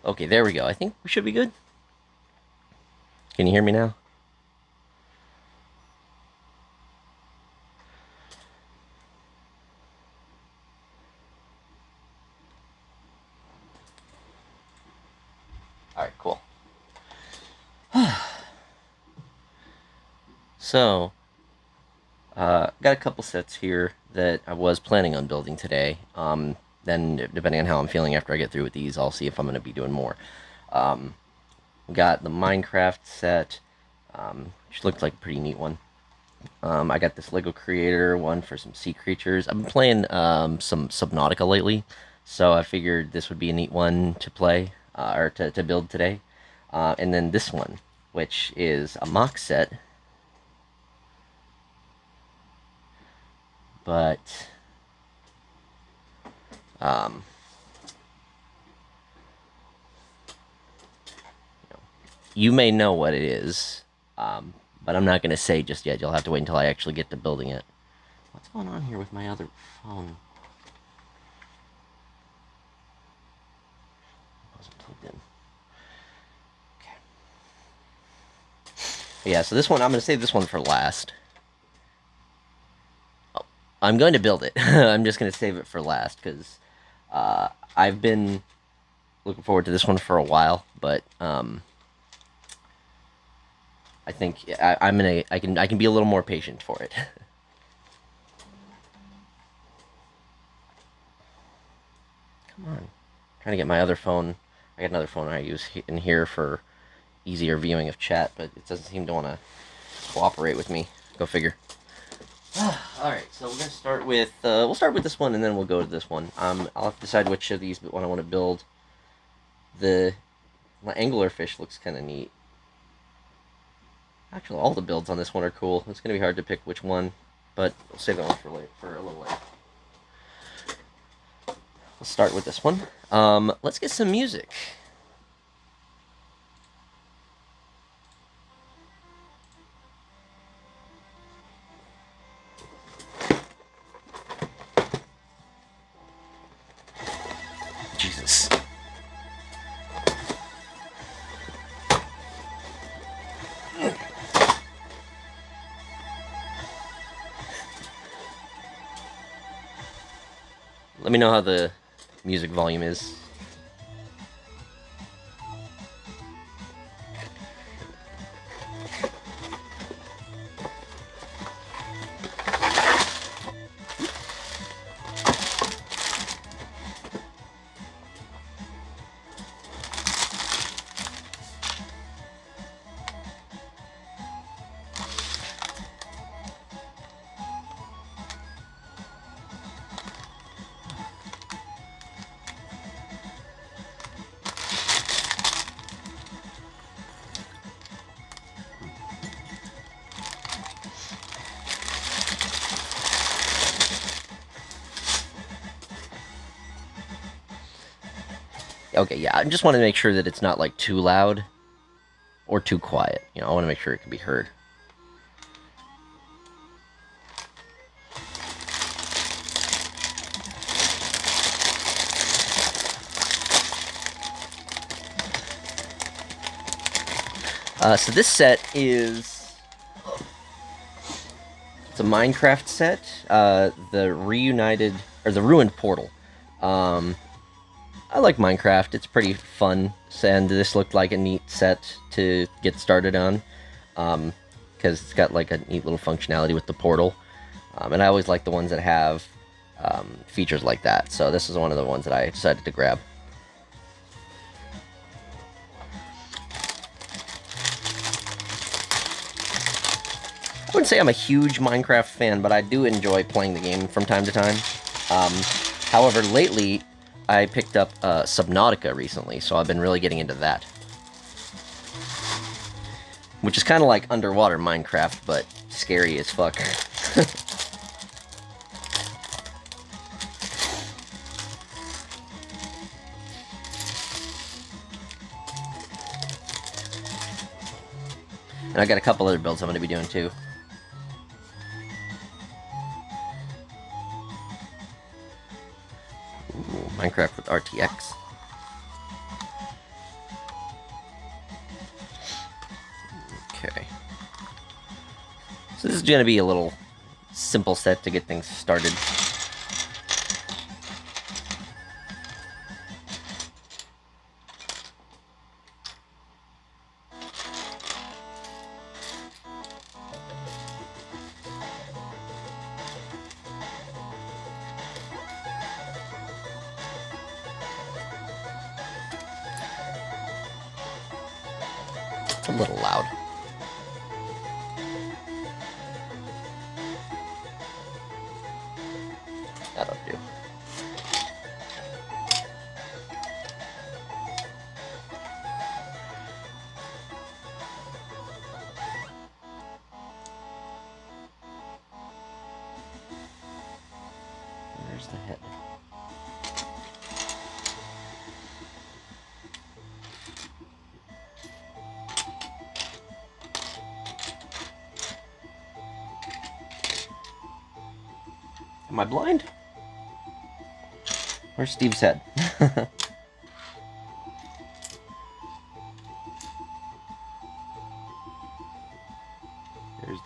Okay, there we go. I think we should be good. Can you hear me now? All right, cool. So, got a couple sets here that I was planning on building today. Then, depending on how I'm feeling after I get through with these, I'll see if I'm going to be doing more. Um, got the Minecraft set, which looked like a pretty neat one. I got this Lego Creator one for some sea creatures. I've been playing some Subnautica lately, so I figured this would be a neat one to play or to build today. And then this one, which is a mock set, but um, you may know what it is, but I'm not going to say just yet. You'll have to wait until I actually get to building it. What's going on here with my other phone? It wasn't plugged in. Okay. Yeah, so this one, I'm going to save this one for last. Oh, I'm going to build it. I'm just going to save it for last because I've been looking forward to this one for a while, but I think I can be a little more patient for it. Come on, I'm trying to get my other phone. I got another phone I use in here for easier viewing of chat, but it doesn't seem to want to cooperate with me. Go figure. All right, so we're gonna start with we'll start with this one, and then we'll go to this one. I'll have to decide which of these one I want to build. The my anglerfish looks kind of neat. Actually, all the builds on this one are cool. It's gonna be hard to pick which one, but we'll save that one for for a little later. Let's start with this one. Let's get some music. Jesus. Let me know how the music volume is. Okay, yeah, I just want to make sure that it's not like too loud or too quiet. I want to make sure it can be heard. So this set is it's a Minecraft set. The reunited or the ruined portal. Um, I like Minecraft. It's pretty fun, and this looked like a neat set to get started on. Because it's got like a neat little functionality with the portal. And I always like the ones that have features like that. So this is one of the ones that I decided to grab. I wouldn't say I'm a huge Minecraft fan, but I do enjoy playing the game from time to time. Um, However, lately I picked up Subnautica recently, so I've been really getting into that. Which is kind of like underwater Minecraft, but scary as fuck. And I got a couple other builds I'm going to be doing too. Ooh, Minecraft with RTX. So this is going to be a little simple set to get things started. It's a little loud. That'll do. There's the head. Am I blind? Where's Steve's head? There's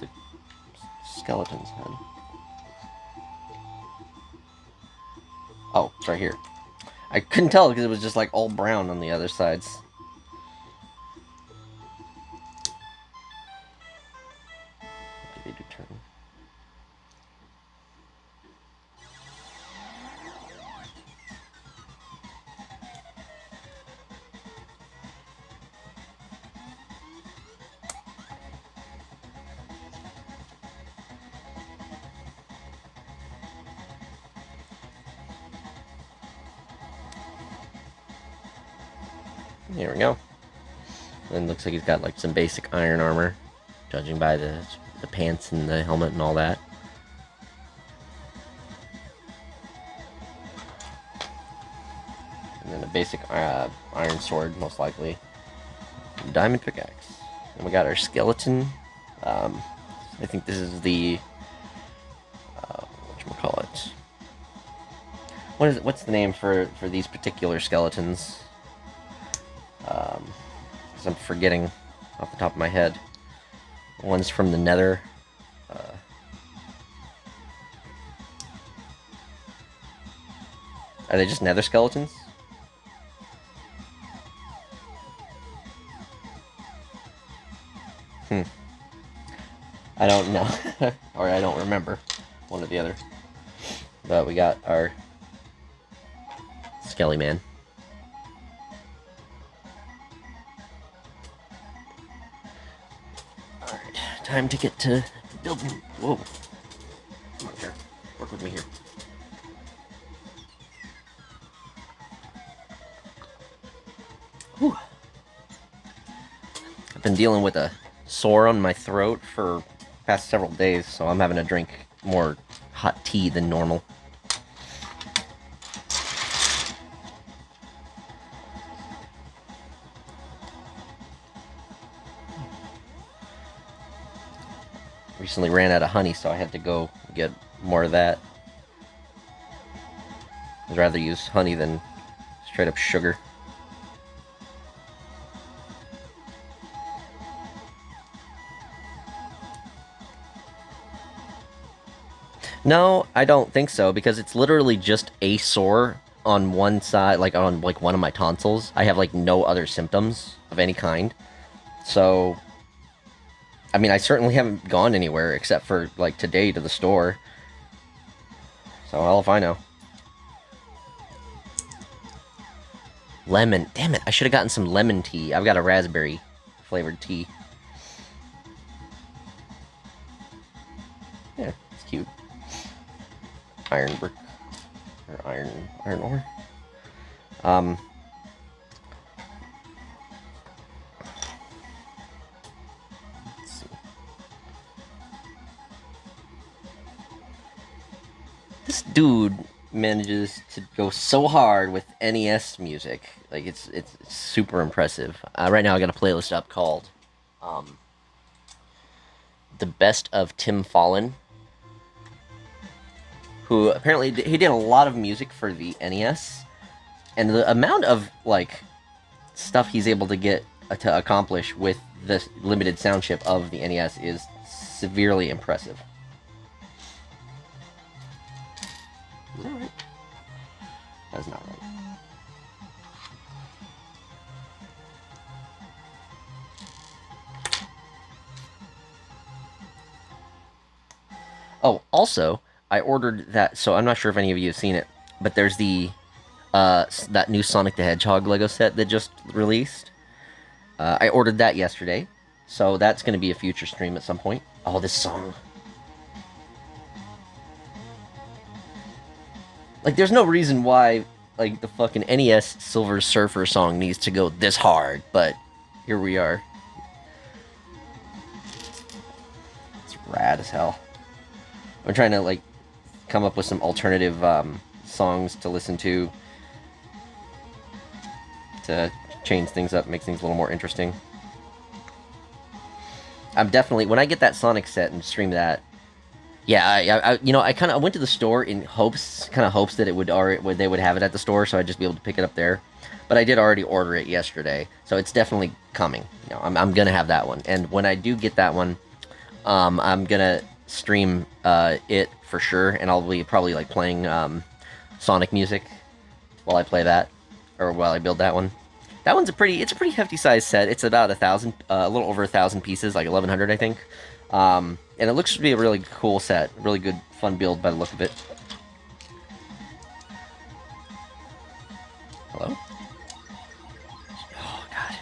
the skeleton's head. Oh, it's right here. I couldn't tell because it was just like all brown on the other sides. They do turn. There we go. And looks like he's got like some basic iron armor, judging by the pants and the helmet and all that. And then a basic iron sword, most likely. Diamond pickaxe. And we got our skeleton. I think this is the whatchamacallit. What is it? What's the name for these particular skeletons? I'm forgetting off the top of my head. One's from the Nether. Are they just Nether skeletons? I don't know. Or I don't remember. One or the other. But we got our Skelly Man. Time to get to building. Whoa. Come on, here. Work with me here. Whew. I've been dealing with a sore on my throat for past several days, so I'm having to drink more hot tea than normal. Recently ran out of honey, so I had to go get more of that. I'd rather use honey than straight up sugar. No, I don't think so, because it's literally just a sore on one side, like on like one of my tonsils. I have like no other symptoms of any kind. So I mean, I certainly haven't gone anywhere except for, like, today to the store. So, hell if I know. Lemon. Damn it, I should have gotten some lemon tea. I've got a raspberry flavored tea. Yeah, it's cute. Iron brick. Or iron ore. This dude manages to go so hard with NES music. Like, it's super impressive. Right now I got a playlist up called The Best of Tim Fallon, who apparently he did a lot of music for the NES, and the amount of like stuff he's able to get to accomplish with the limited sound chip of the NES is severely impressive. Is that right? That's not right. Oh, also, I ordered that. So I'm not sure if any of you have seen it, but there's the that new Sonic the Hedgehog Lego set that just released. I ordered that yesterday, so that's going to be a future stream at some point. Oh, this song. Like, there's no reason why, like, the fucking NES Silver Surfer song needs to go this hard, but here we are. It's rad as hell. I'm trying to, like, come up with some alternative songs to listen to change things up, make things a little more interesting. I'm definitely, when I get that Sonic set and stream that, yeah, I kind of went to the store in hopes that it would, or they would have it at the store, so I'd just be able to pick it up there. But I did already order it yesterday, so it's definitely coming. I'm gonna have that one, and when I do get that one, I'm gonna stream it for sure, and I'll be probably like playing Sonic music while I play that, or while I build that one. That one's it's a pretty hefty size set. It's about 1,000, a little over 1,000 pieces, like 1,100, I think. And it looks to be a really cool set, really good, fun build by the look of it. Hello? Oh, God.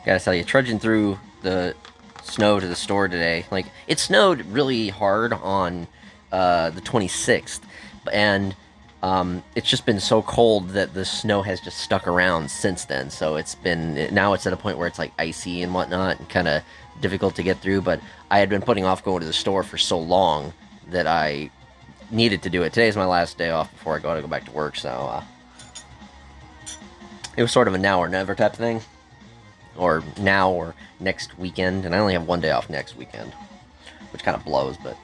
Gotta tell you, trudging through the snow to the store today, like, it snowed really hard on the 26th, and it's just been so cold that the snow has just stuck around since then. So now it's at a point where it's like icy and whatnot, and kind of difficult to get through. But I had been putting off going to the store for so long that I needed to do it. Today's my last day off before I go back to work, so it was sort of a now or never type of thing. Or now or next weekend, and I only have one day off next weekend, which kind of blows, but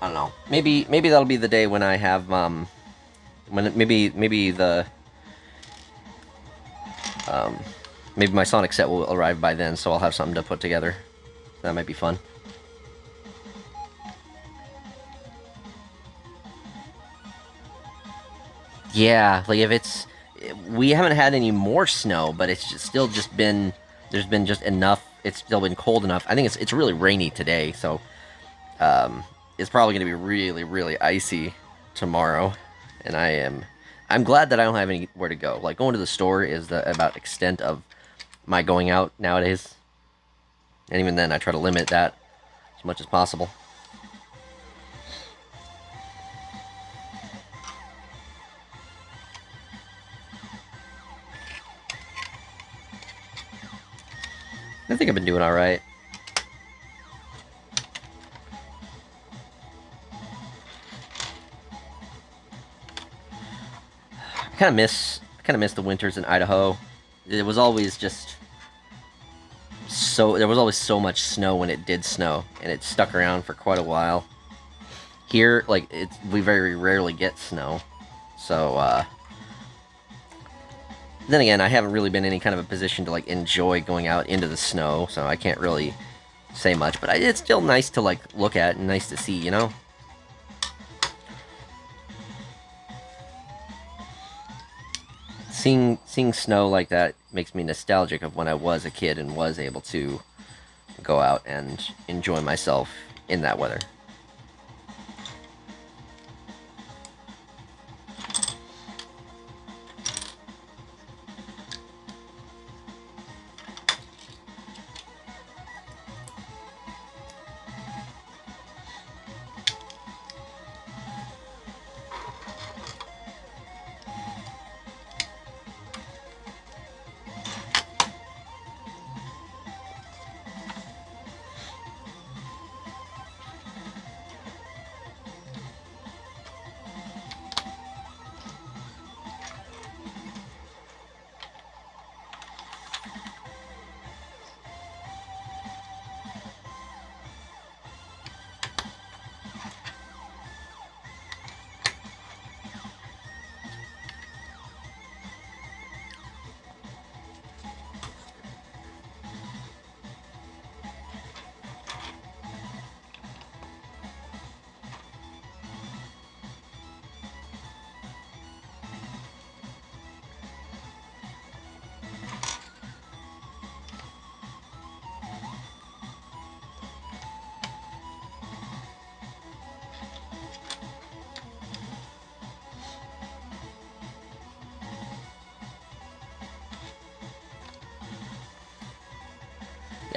I don't know. Maybe that'll be the day when I have maybe my Sonic set will arrive by then, so I'll have something to put together. That might be fun. Yeah, like we haven't had any more snow, but it's still just been, there's been just enough. It's still been cold enough. I think it's really rainy today, so it's probably going to be really, really icy tomorrow. And I'm glad that I don't have anywhere to go. Like, going to the store is the about extent of my going out nowadays. And even then, I try to limit that as much as possible. I think I've been doing alright. I kind of miss the winters in Idaho. It was always just there was always so much snow when it did snow, and it stuck around for quite a while. Here, like, we very rarely get snow, so then again, I haven't really been in any kind of a position to, like, enjoy going out into the snow, so I can't really say much. But it's still nice to, like, look at and nice to see, you know? Seeing snow like that makes me nostalgic of when I was a kid and was able to go out and enjoy myself in that weather.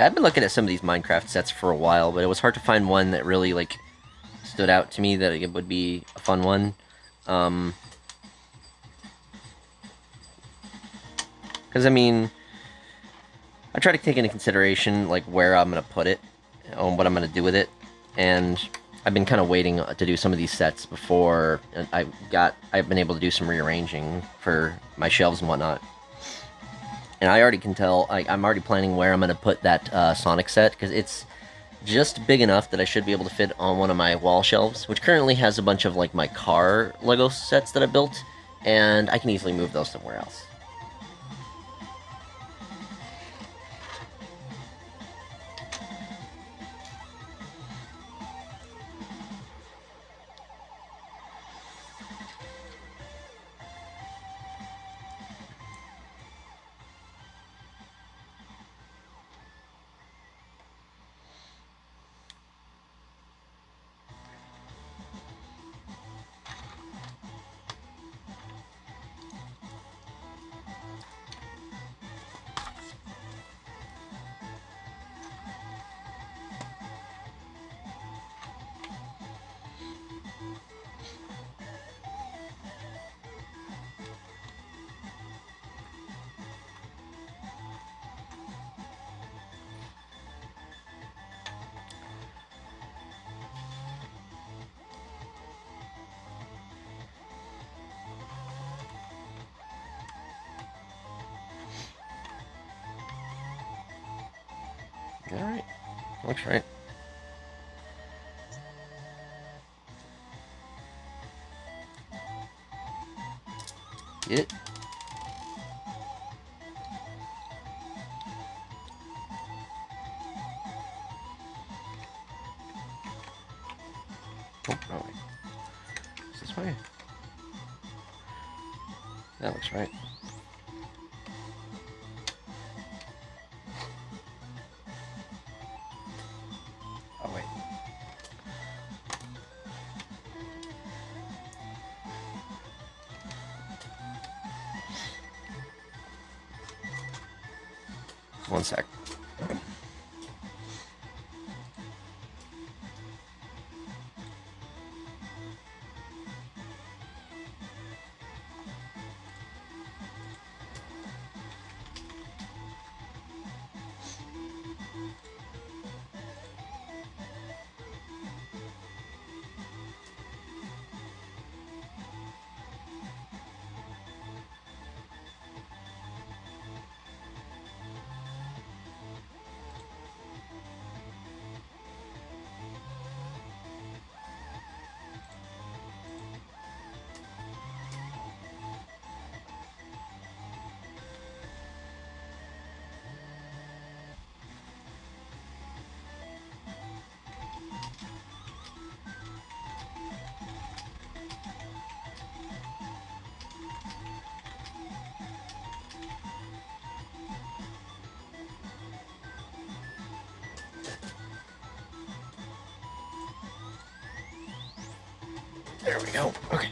Yeah, I've been looking at some of these Minecraft sets for a while, but it was hard to find one that really like stood out to me that it would be a fun one. Because I mean, I try to take into consideration like where I'm gonna put it, and what I'm gonna do with it, and I've been kind of waiting to do some of these sets before I've been able to do some rearranging for my shelves and whatnot. And I already can tell I'm already planning where I'm gonna put that Sonic set because it's just big enough that I should be able to fit on one of my wall shelves, which currently has a bunch of like my car Lego sets that I built, and I can easily move those somewhere else. Alright. Looks right. Get it? Oh, no way. Is this way? That looks right. Oh, wait. One sec. There we go. Okay.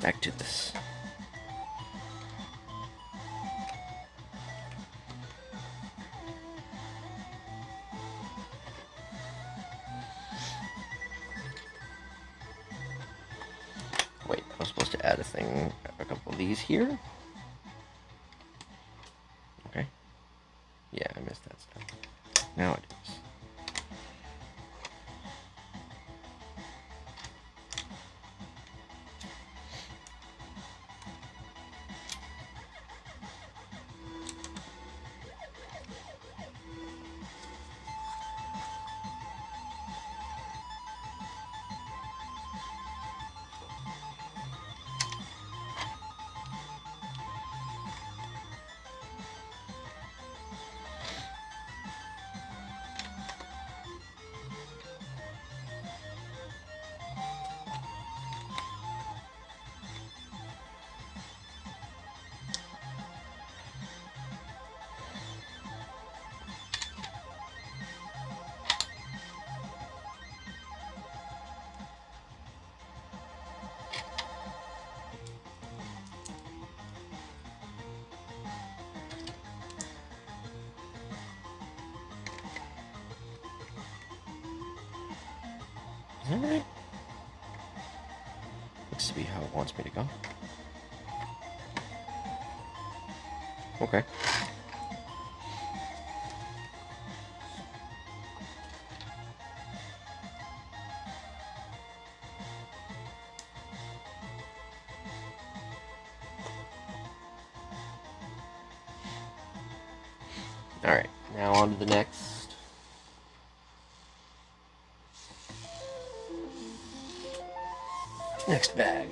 Back to this. Wait, I was supposed to add a couple of these here. Okay. Yeah, I missed that stuff. Now it is. Alright. Looks to be how it wants me to go. Okay. Alright, now on to the next bag.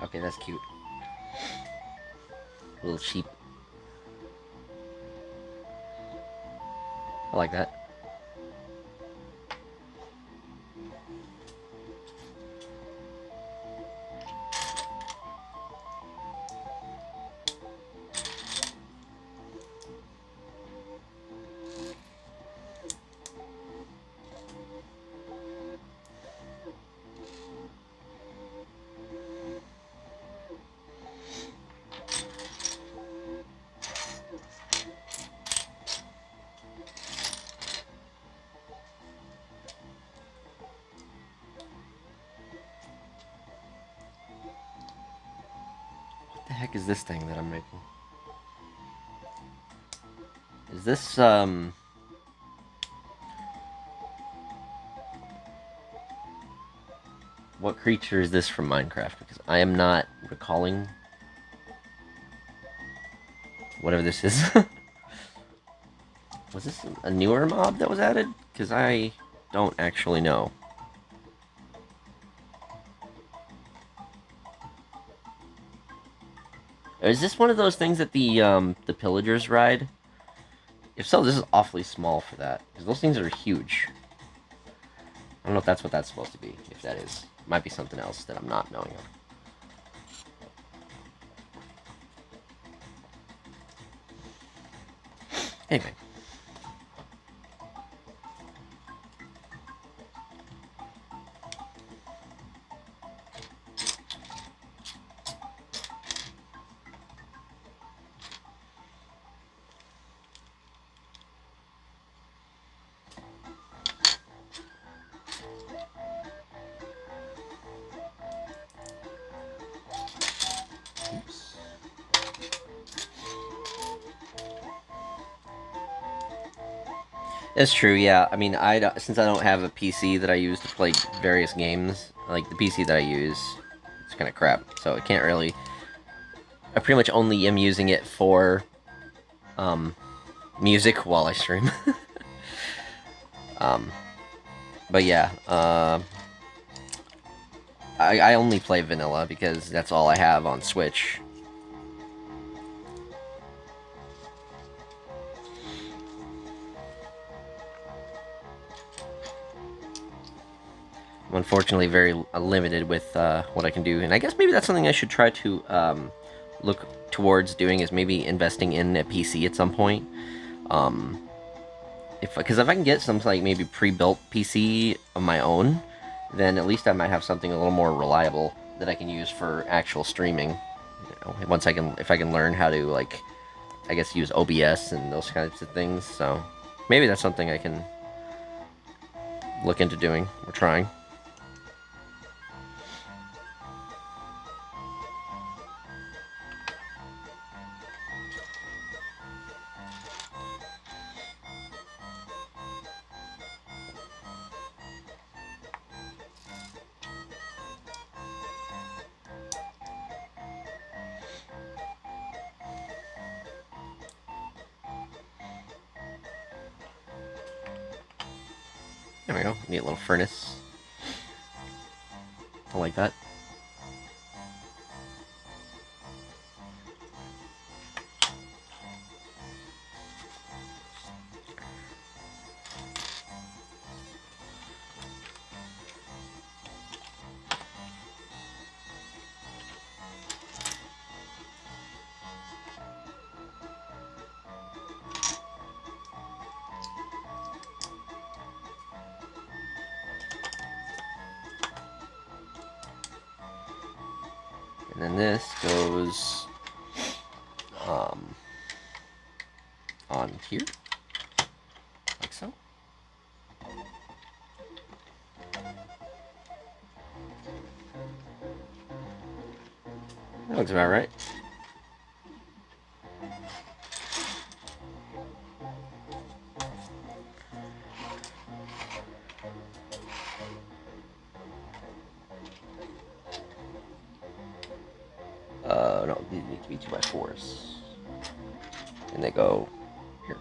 Okay, that's cute. Little sheep. I like that. What the heck is this thing that I'm making? Is this, what creature is this from Minecraft? Because I am not recalling whatever this is. Was this a newer mob that was added? Because I don't actually know. Is this one of those things that the pillagers ride? If so, this is awfully small for that. Because those things are huge. I don't know if that's what that's supposed to be. If that is. It might be something else that I'm not knowing of. Anyway. That's true, yeah. I mean, since I don't have a PC that I use to play various games, like the PC that I use, it's kind of crap. So I can't really. I pretty much only am using it for music while I stream. um, but yeah, I only play vanilla because that's all I have on Switch. I'm unfortunately very limited with what I can do, and I guess maybe that's something I should try to look towards doing, is maybe investing in a PC at some point. Because if I can get some like maybe pre-built PC of my own, then at least I might have something a little more reliable that I can use for actual streaming. Once if I can learn how to like, I guess use OBS and those kinds of things. So maybe that's something I can look into doing or trying. There we go. Neat little furnace. I like that. And then this goes on here, like so. That looks about right. No, these need to be 2x4s. And they go here.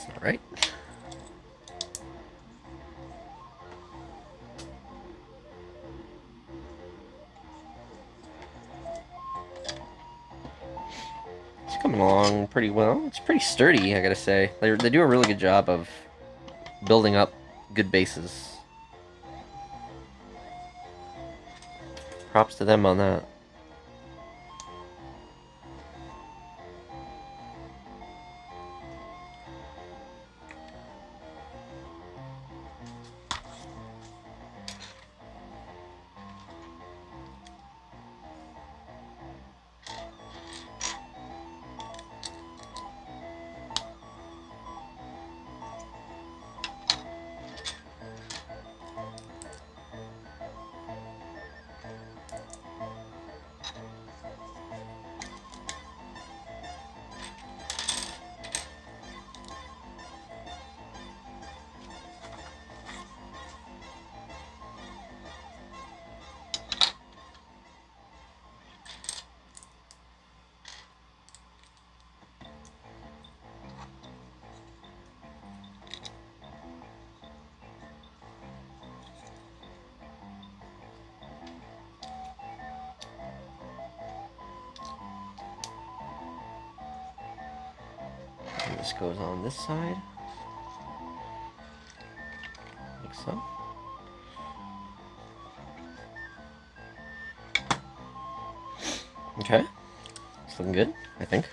All right. It's coming along pretty well. It's pretty sturdy, I gotta say. They do a really good job of building up good bases. Props to them on that. And this goes on this side, like so. Okay, it's looking good, I think.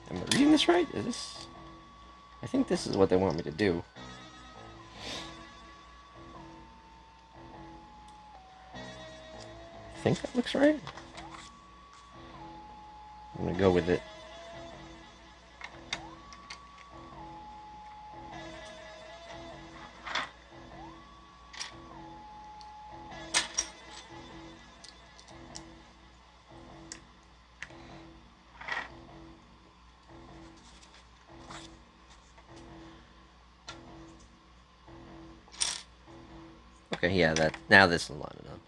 Am I reading this right? Is this... I think this is what they want me to do. I think that looks right. I'm gonna go with it. Okay, yeah, that now this will line it up.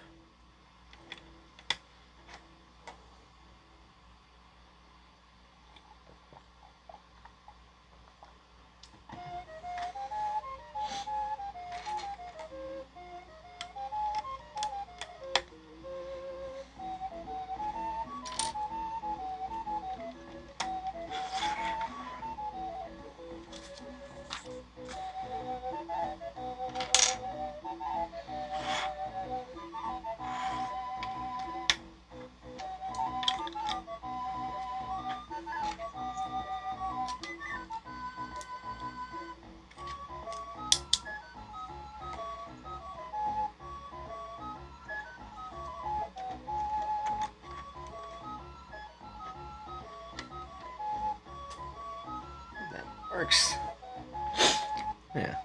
That works. Yeah.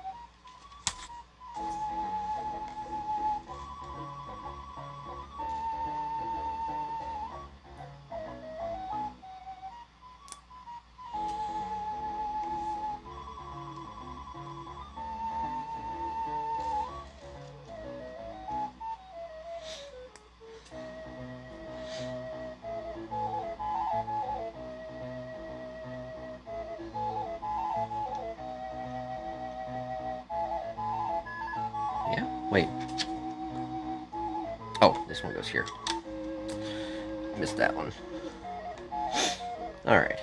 Yeah. Wait. Oh, this one goes here. Missed that one. All right.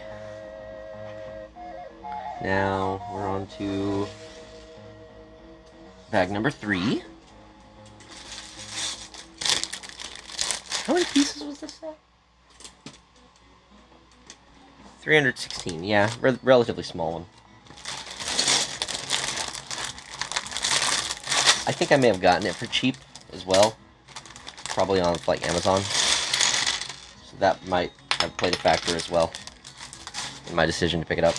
Now we're on to bag number 3. How many pieces was this set? 316. Yeah, relatively small one. I think I may have gotten it for cheap as well. Probably on like Amazon. So that might have played a factor as well in my decision to pick it up.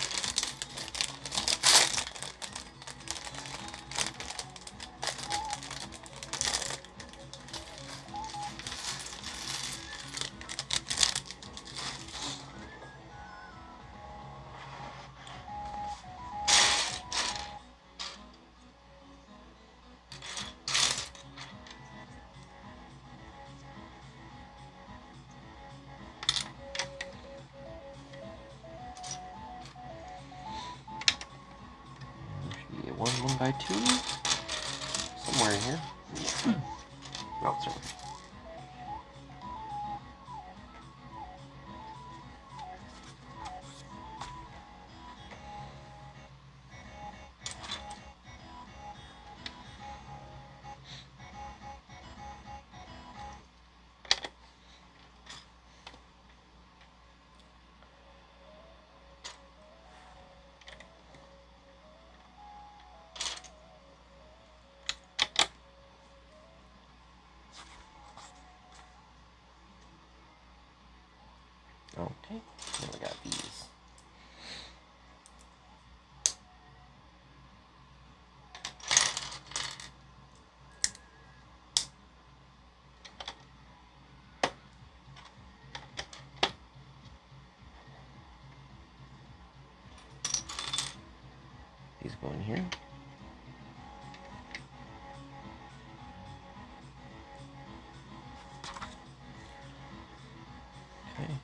Should be a 1x2 somewhere in here. Oh, sorry. Okay, then we got these. These go in here. Okay.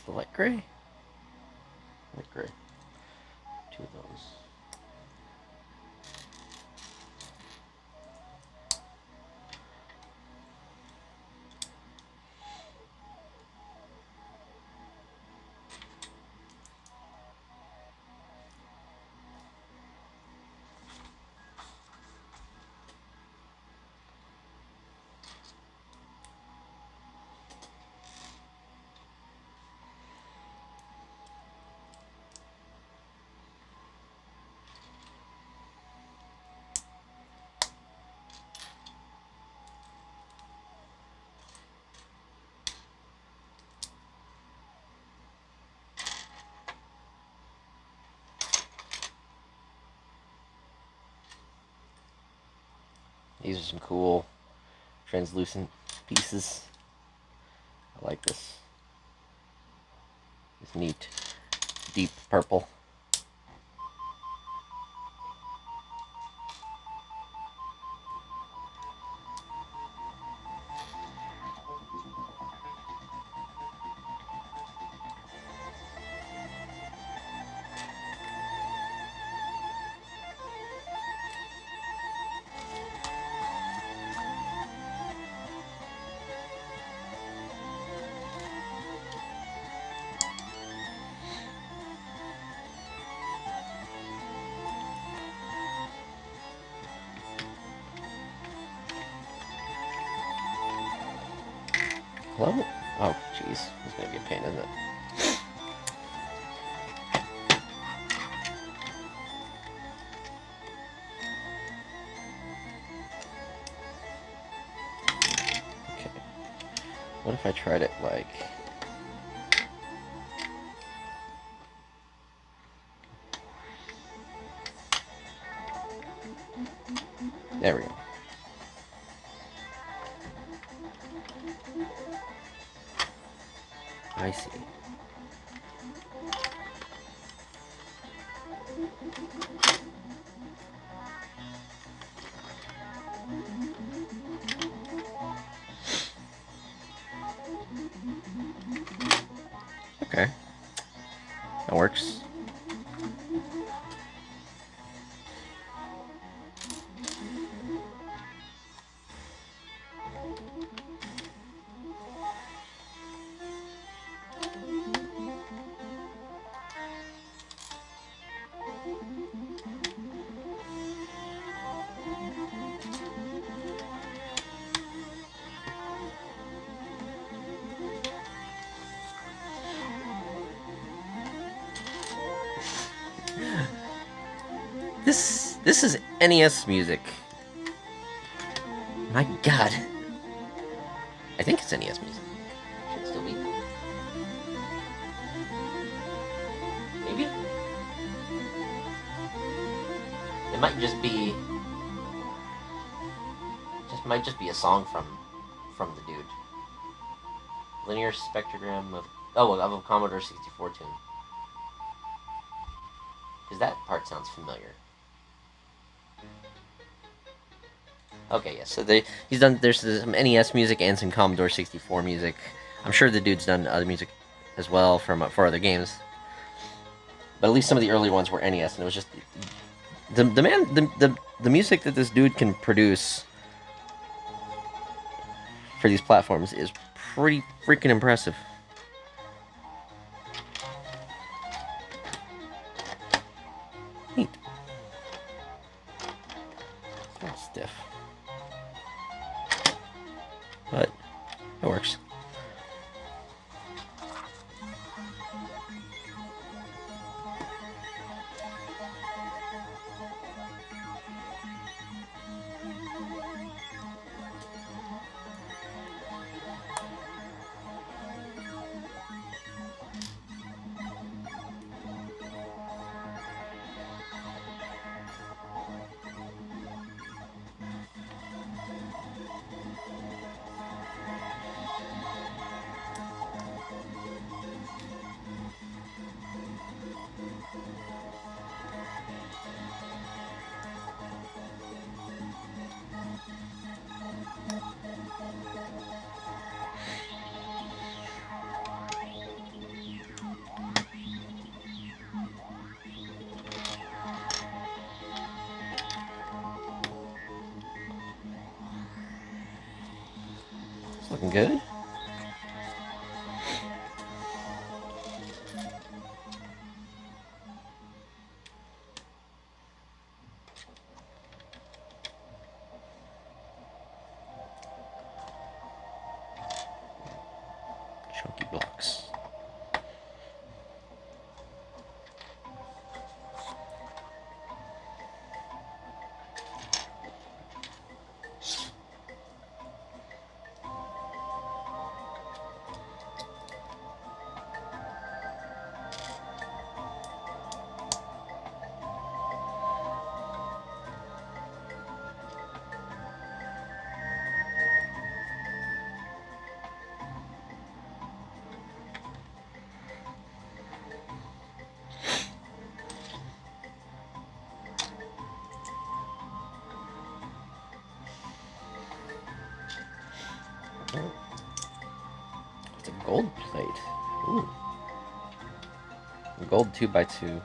The light gray. Light gray. 2 of those. These are some cool translucent pieces. I like this. This neat deep purple. Hello? Oh, jeez. This is gonna be a pain, isn't it? Okay. What if I tried it like... There we go. I see. Okay. That works. This is NES music. My god. I think it's NES music. Should still be. Maybe? It might just be... might just be a song from the dude. Linear spectrogram of... Oh, of a Commodore 64 tune. Because that part sounds familiar. Okay, yes. So he's done. There's some NES music and some Commodore 64 music. I'm sure the dude's done other music as well for other games. But at least some of the early ones were NES, and it was just the music that this dude can produce for these platforms is pretty freaking impressive. Neat. It's a little stiff. But it works. It's looking good. Chunky blocks. It's a gold plate. Ooh. Gold 2x2.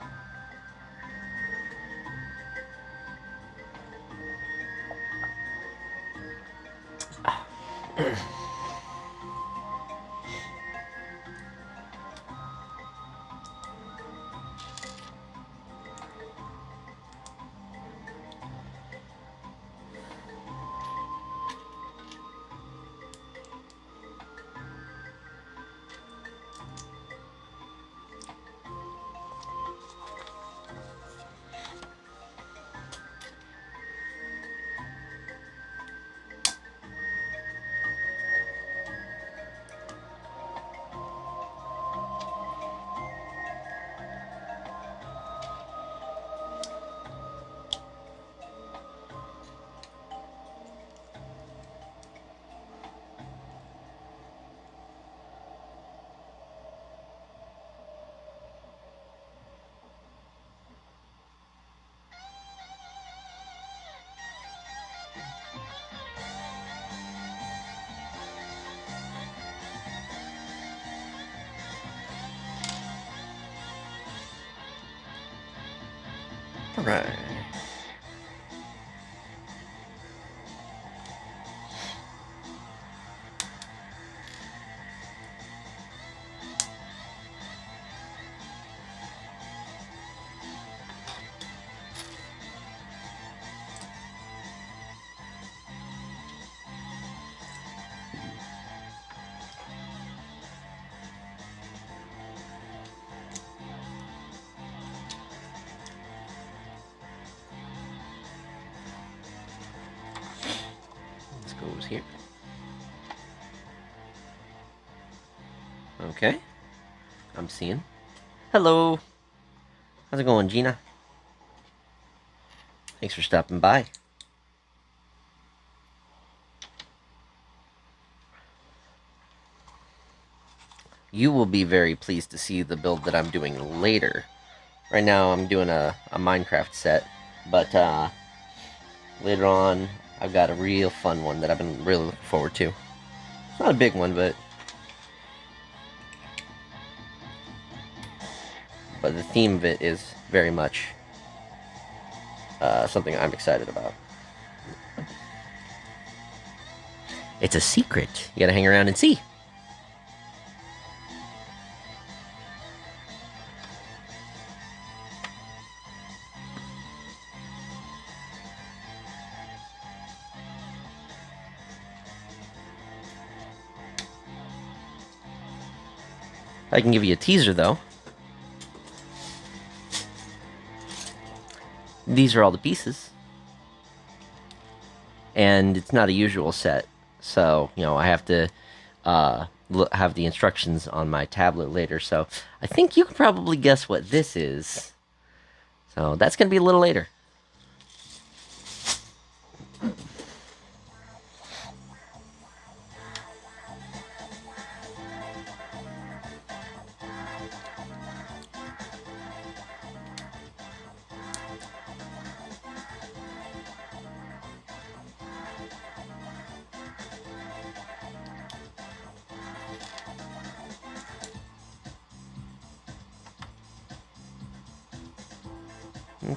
All right. This goes here. Okay. I'm seeing. Hello. How's it going, Gina? Thanks for stopping by. You will be very pleased to see the build that I'm doing later. Right now I'm doing a Minecraft set, but later on I've got a real fun one that I've been really looking forward to. It's not a big one, but the theme of it is very much something I'm excited about. It's a secret. You gotta hang around and see. I can give you a teaser, though. These are all the pieces. And it's not a usual set. So, you know, I have to have the instructions on my tablet later. So I think you can probably guess what this is. So that's going to be a little later.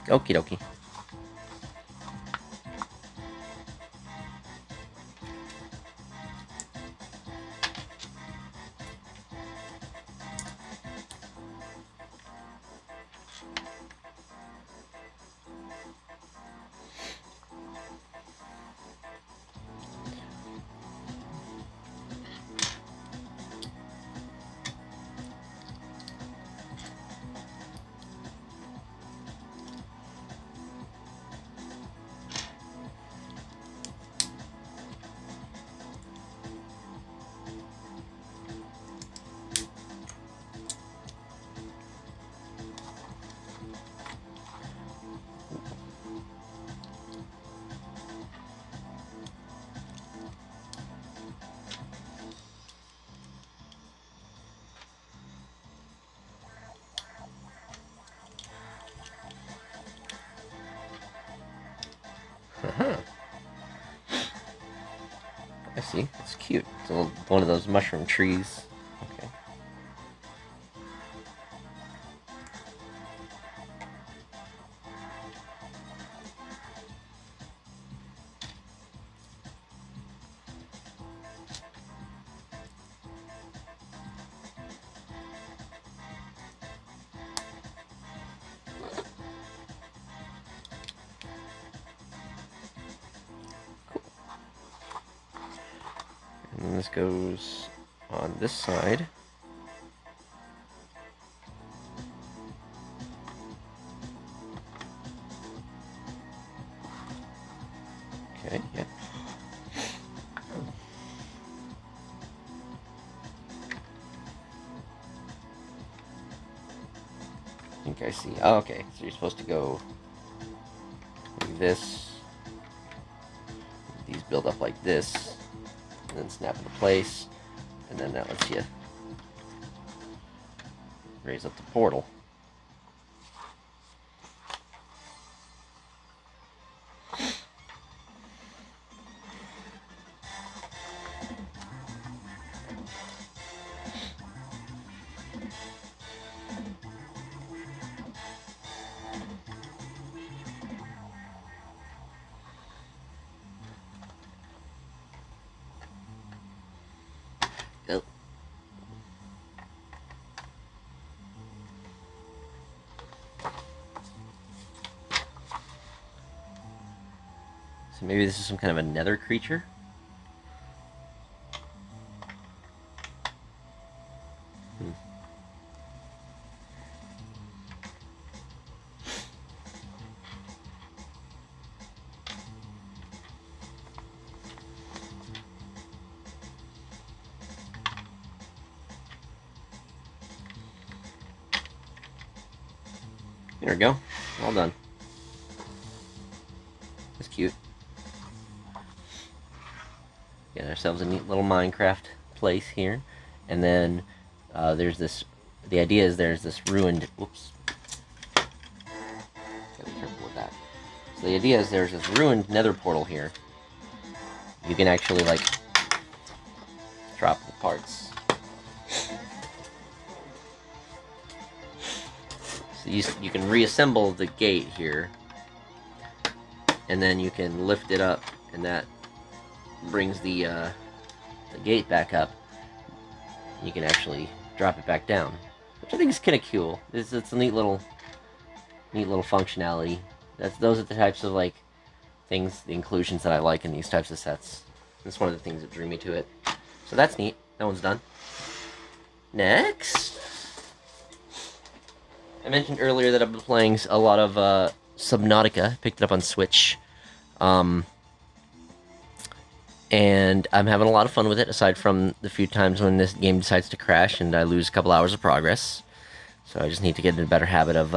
Okie dokie. I see. It's cute. It's a little, one of those mushroom trees. Okay. And this goes on this side. Okay, yeah. I think I see. Oh, okay. So you're supposed to go like this. These build up like this, and then snap into place, and then that lets you raise up the portal. Oh. So maybe this is some kind of a nether creature? There we go. All done. That's cute. Get ourselves a neat little Minecraft place here. And then there's this... The idea is there's this ruined... Whoops. Gotta be careful with that. So the idea is there's this ruined nether portal here. You can actually, like, drop the parts. So you can reassemble the gate here, and then you can lift it up, and that brings the gate back up. You can actually drop it back down, which I think is kind of cool. It's a neat little functionality. Those are the types of like things, the inclusions that I like in these types of sets. That's one of the things that drew me to it. So that's neat. That one's done. Next, I mentioned earlier that I've been playing a lot of Subnautica. Picked it up on Switch. And I'm having a lot of fun with it, aside from the few times when this game decides to crash and I lose a couple hours of progress. So I just need to get into a better habit of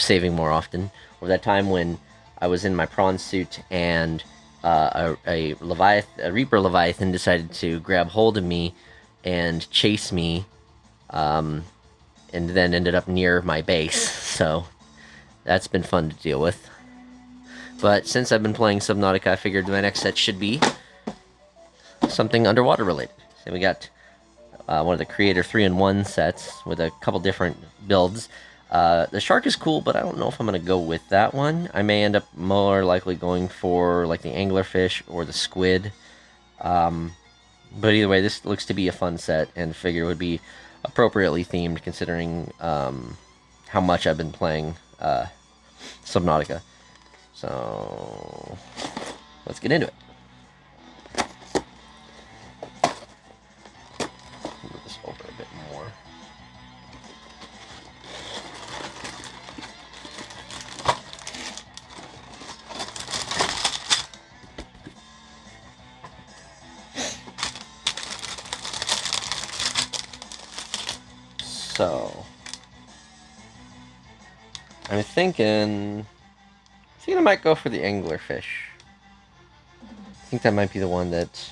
saving more often. Or that time when I was in my prawn suit and a Reaper Leviathan decided to grab hold of me and chase me, and then ended up near my base. So that's been fun to deal with. But since I've been playing Subnautica, I figured my next set should be something underwater related. So we got one of the Creator 3-in-1 sets with a couple different builds. The shark is cool, but I don't know if I'm going to go with that one. I may end up more likely going for like the anglerfish or the squid. But either way, this looks to be a fun set, and figure would be appropriately themed considering how much I've been playing Subnautica. So let's get into it. Move this over a bit more. So I'm thinking I might go for the anglerfish. I think that might be the one that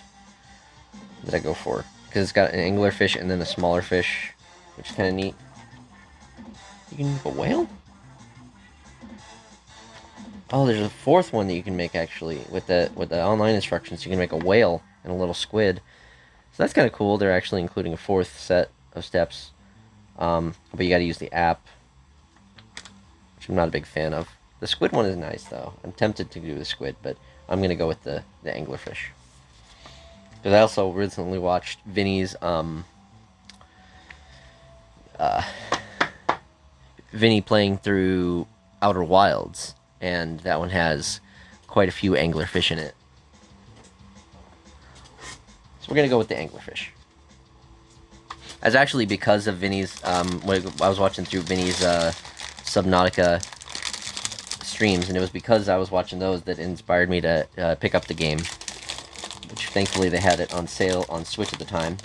I go for, because it's got an anglerfish and then a smaller fish, which is kind of neat. You can make a whale? Oh, there's a fourth one that you can make actually with the online instructions. You can make a whale and a little squid. So that's kind of cool. They're actually including a fourth set of steps. But you got to use the app, which I'm not a big fan of. The squid one is nice though. I'm tempted to do the squid, but I'm gonna go with the anglerfish. Because I also recently watched Vinny's Vinny playing through Outer Wilds, and that one has quite a few anglerfish in it. So we're gonna go with the anglerfish. As actually because of Vinny's, when I was watching through Vinny's Subnautica streams, and it was because I was watching those that inspired me to pick up the game, which thankfully they had it on sale on Switch at the time.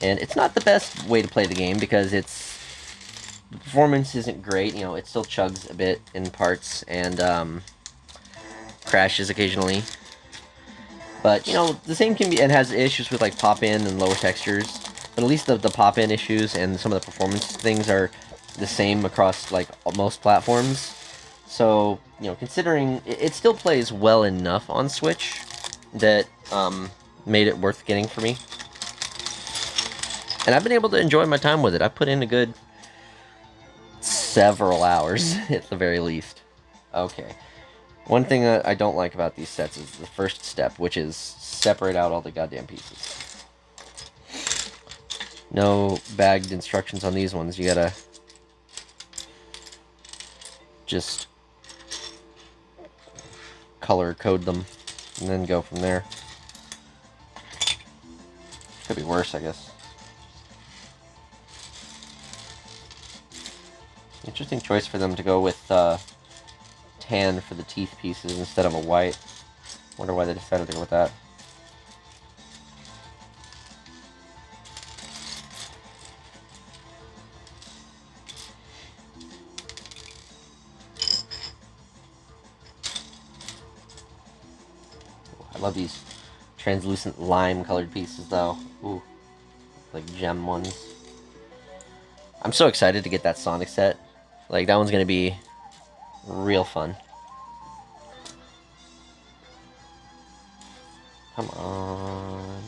And it's not the best way to play the game because the performance isn't great. You know, it still chugs a bit in parts and crashes occasionally. But, you know, the same can be, and has issues with, like, pop-in and lower textures. But at least the pop-in issues and some of the performance things are the same across, like, most platforms. So, you know, considering it still plays well enough on Switch that made it worth getting for me. And I've been able to enjoy my time with it. I put in a good several hours, at the very least. Okay. One thing that I don't like about these sets is the first step, which is separate out all the goddamn pieces. No bagged instructions on these ones. You gotta just color code them and then go from there. Could be worse, I guess. Interesting choice for them to go with tan for the teeth pieces instead of a white. Wonder why they decided to go with that. I love these translucent lime colored pieces though. Ooh, like gem ones. I'm so excited to get that Sonic set. Like, that one's gonna be real fun. Come on.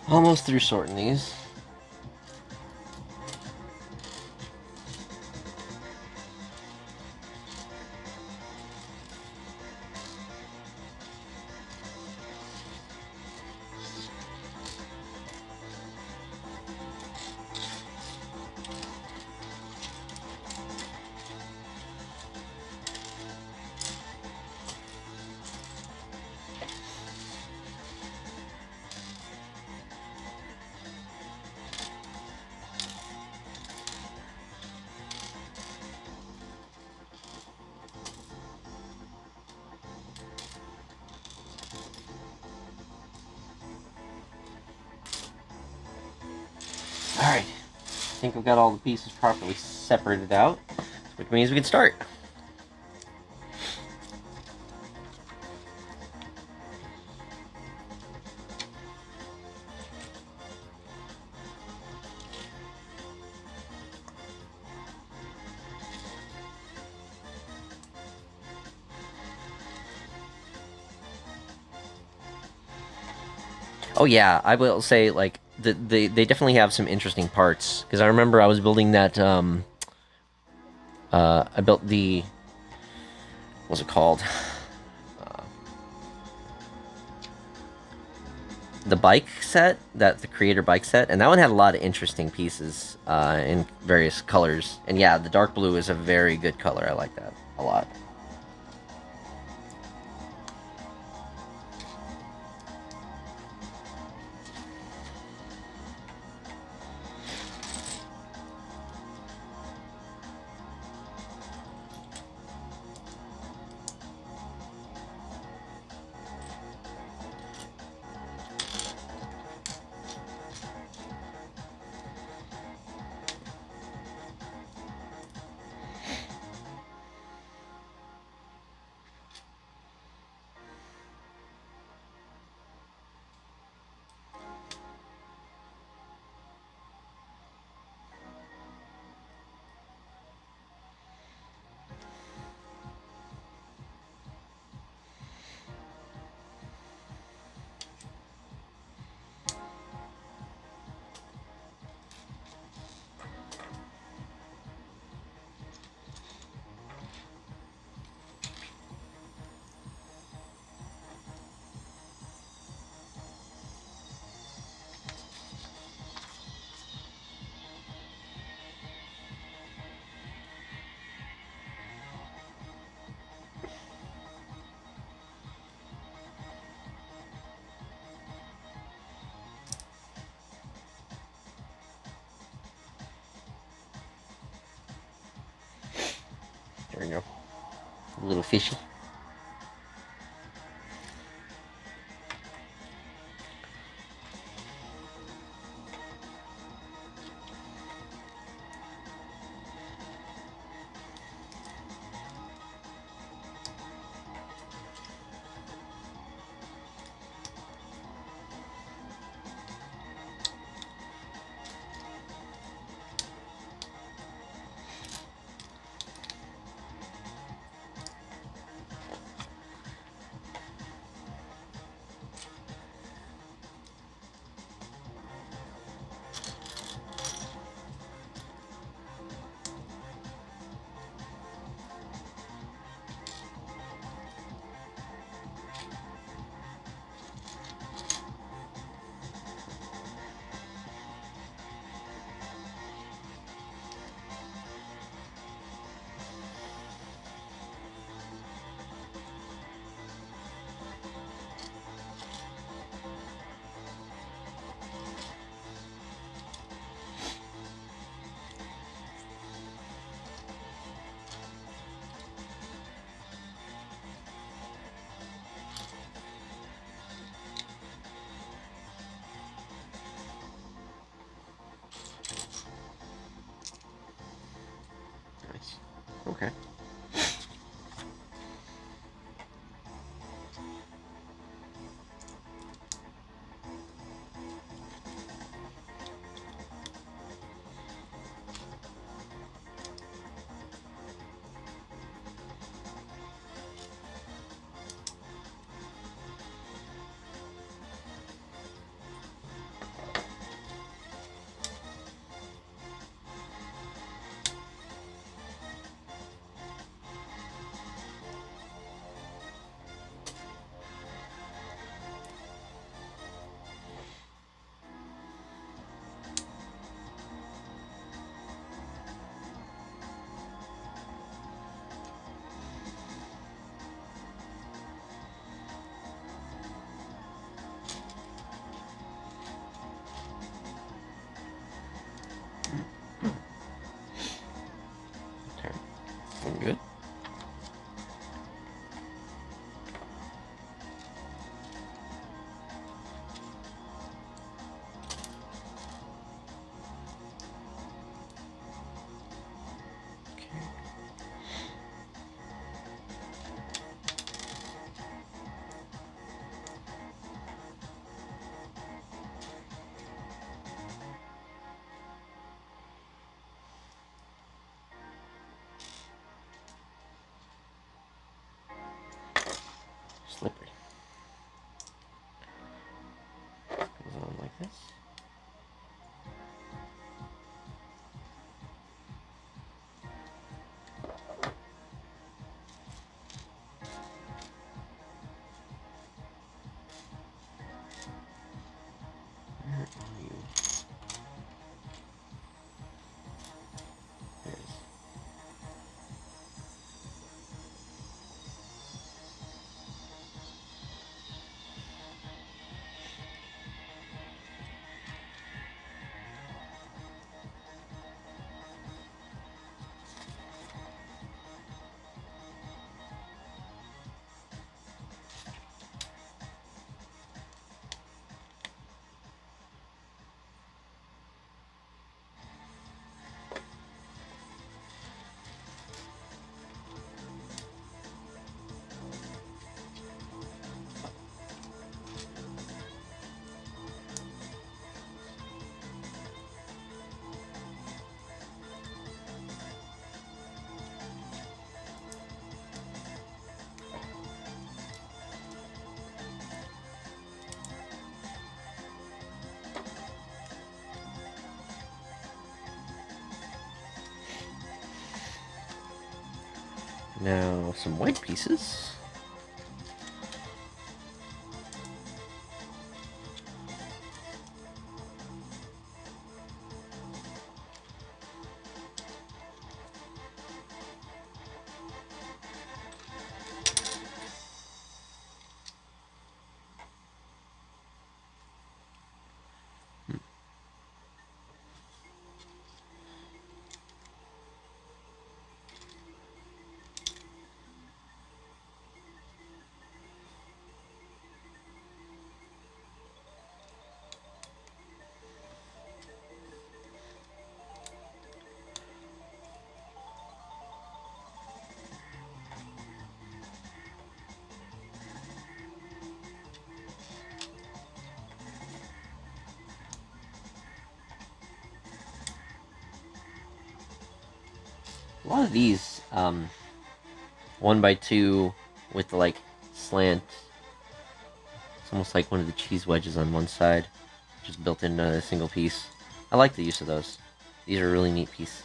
Almost through sorting these. Alright, I think I've got all the pieces properly separated out, which means we can start. Oh yeah, I will say like they definitely have some interesting parts because I remember I was building that I built the what's it called, the bike set, that the creator bike set, and that one had a lot of interesting pieces in various colors. And yeah, the dark blue is a very good color. I like that a lot. There we go. A little fishy. Nice. Okay. Yes. Where are you? There it is. Now, some white pieces. A lot of these, 1x2 with the like slant. It's almost like one of the cheese wedges on one side, just built into a single piece. I like the use of those. These are a really neat piece.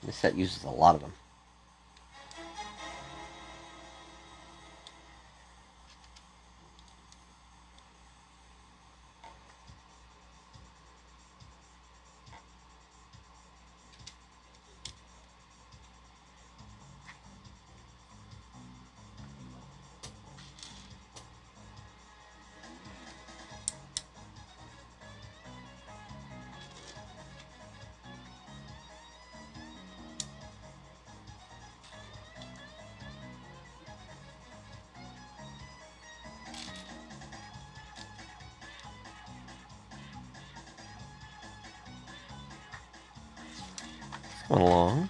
This set uses a lot of them. Going along.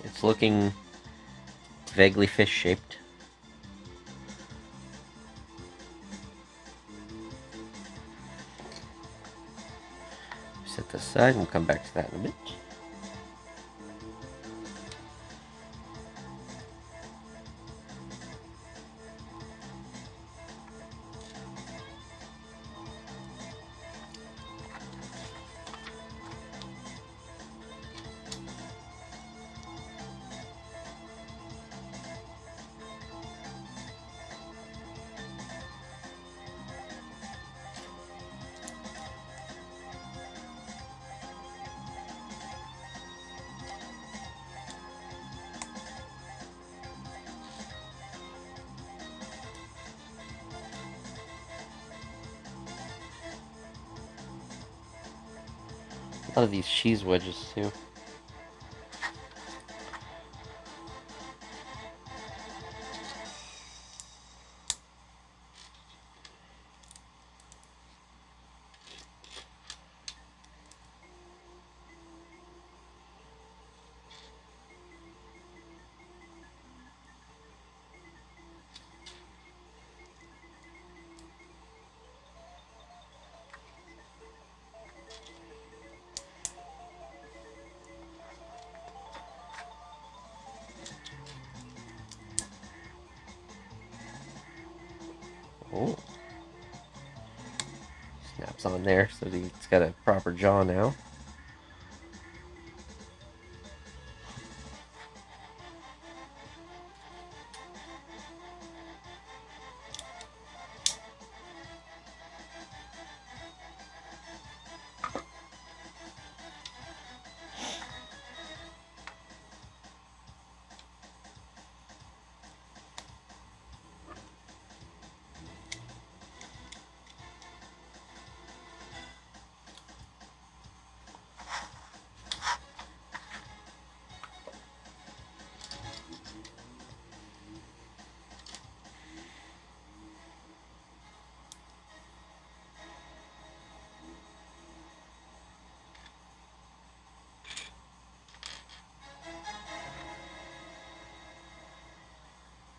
It's looking vaguely fish-shaped. Set this aside, and we'll come back to that in a bit. A lot of these cheese wedges too. Oh, snaps on there so it's got a proper jaw now.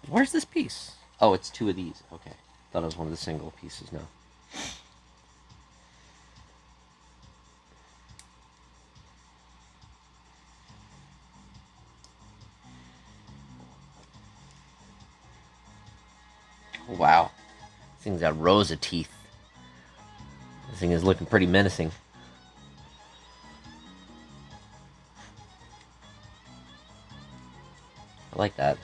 Where's this piece? Oh, it's two of these. Okay. Thought it was one of the single pieces now. Wow. This thing's got rows of teeth. This thing is looking pretty menacing. I like that.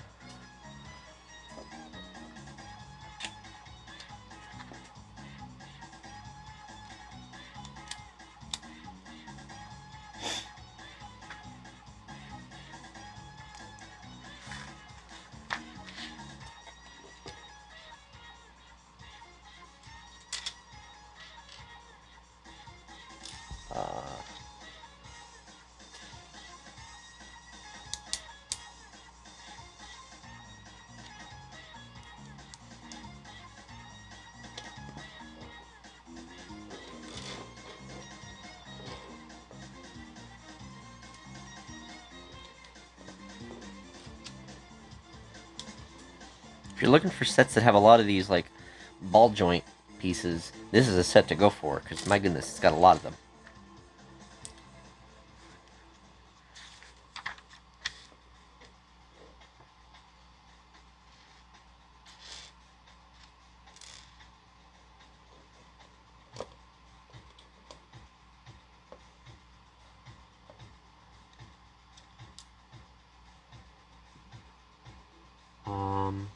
If you're looking for sets that have a lot of these like ball joint pieces, this is a set to go for because my goodness, it's got a lot of them. Um,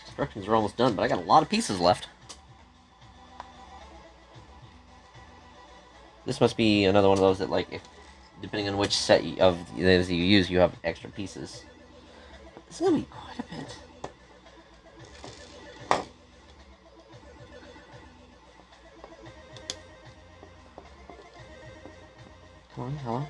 instructions are almost done, but I got a lot of pieces left. This must be another one of those that, like, if depending on which set of those you use, you have extra pieces. This is gonna be quite a bit. Come on, hello.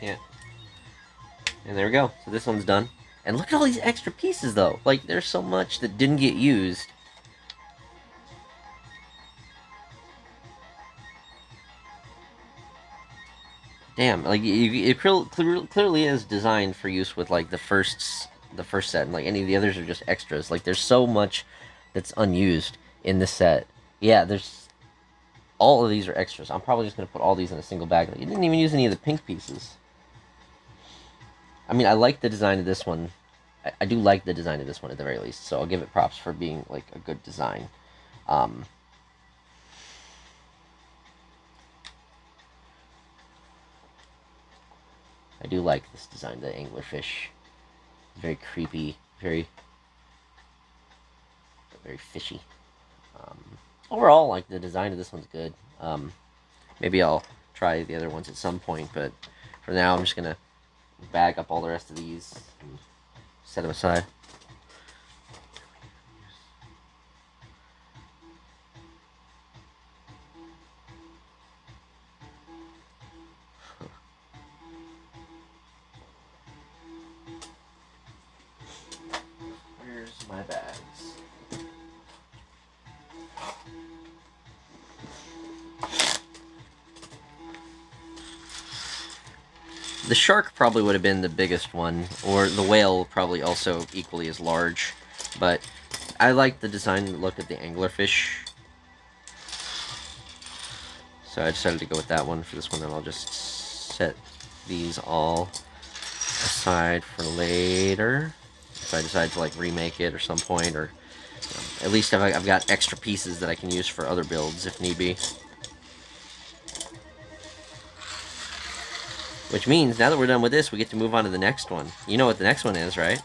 can't. And there we go. So this one's done. And look at all these extra pieces, though. Like, there's so much that didn't get used. Damn, like, it clearly is designed for use with, like, the first set, and, like, any of the others are just extras. Like, there's so much that's unused in this set. Yeah, there's... All of these are extras. I'm probably just going to put all these in a single bag. Like, you didn't even use any of the pink pieces. I mean, I like the design of this one. I do like the design of this one at the very least, so I'll give it props for being, like, a good design. I do like this design, the anglerfish. Very creepy, very fishy. Overall, like, the design of this one's good. Maybe I'll try the other ones at some point, but for now I'm just gonna bag up all the rest of these and set them aside. Where's my bags? The shark probably would have been the biggest one, or the whale probably also equally as large, but I like the design look of the anglerfish, so I decided to go with that one for this one, and I'll just set these all aside for later, if I decide to, like, remake it or some point, or at least I've got extra pieces that I can use for other builds if need be. Which means, now that we're done with this, we get to move on to the next one. You know what the next one is, right?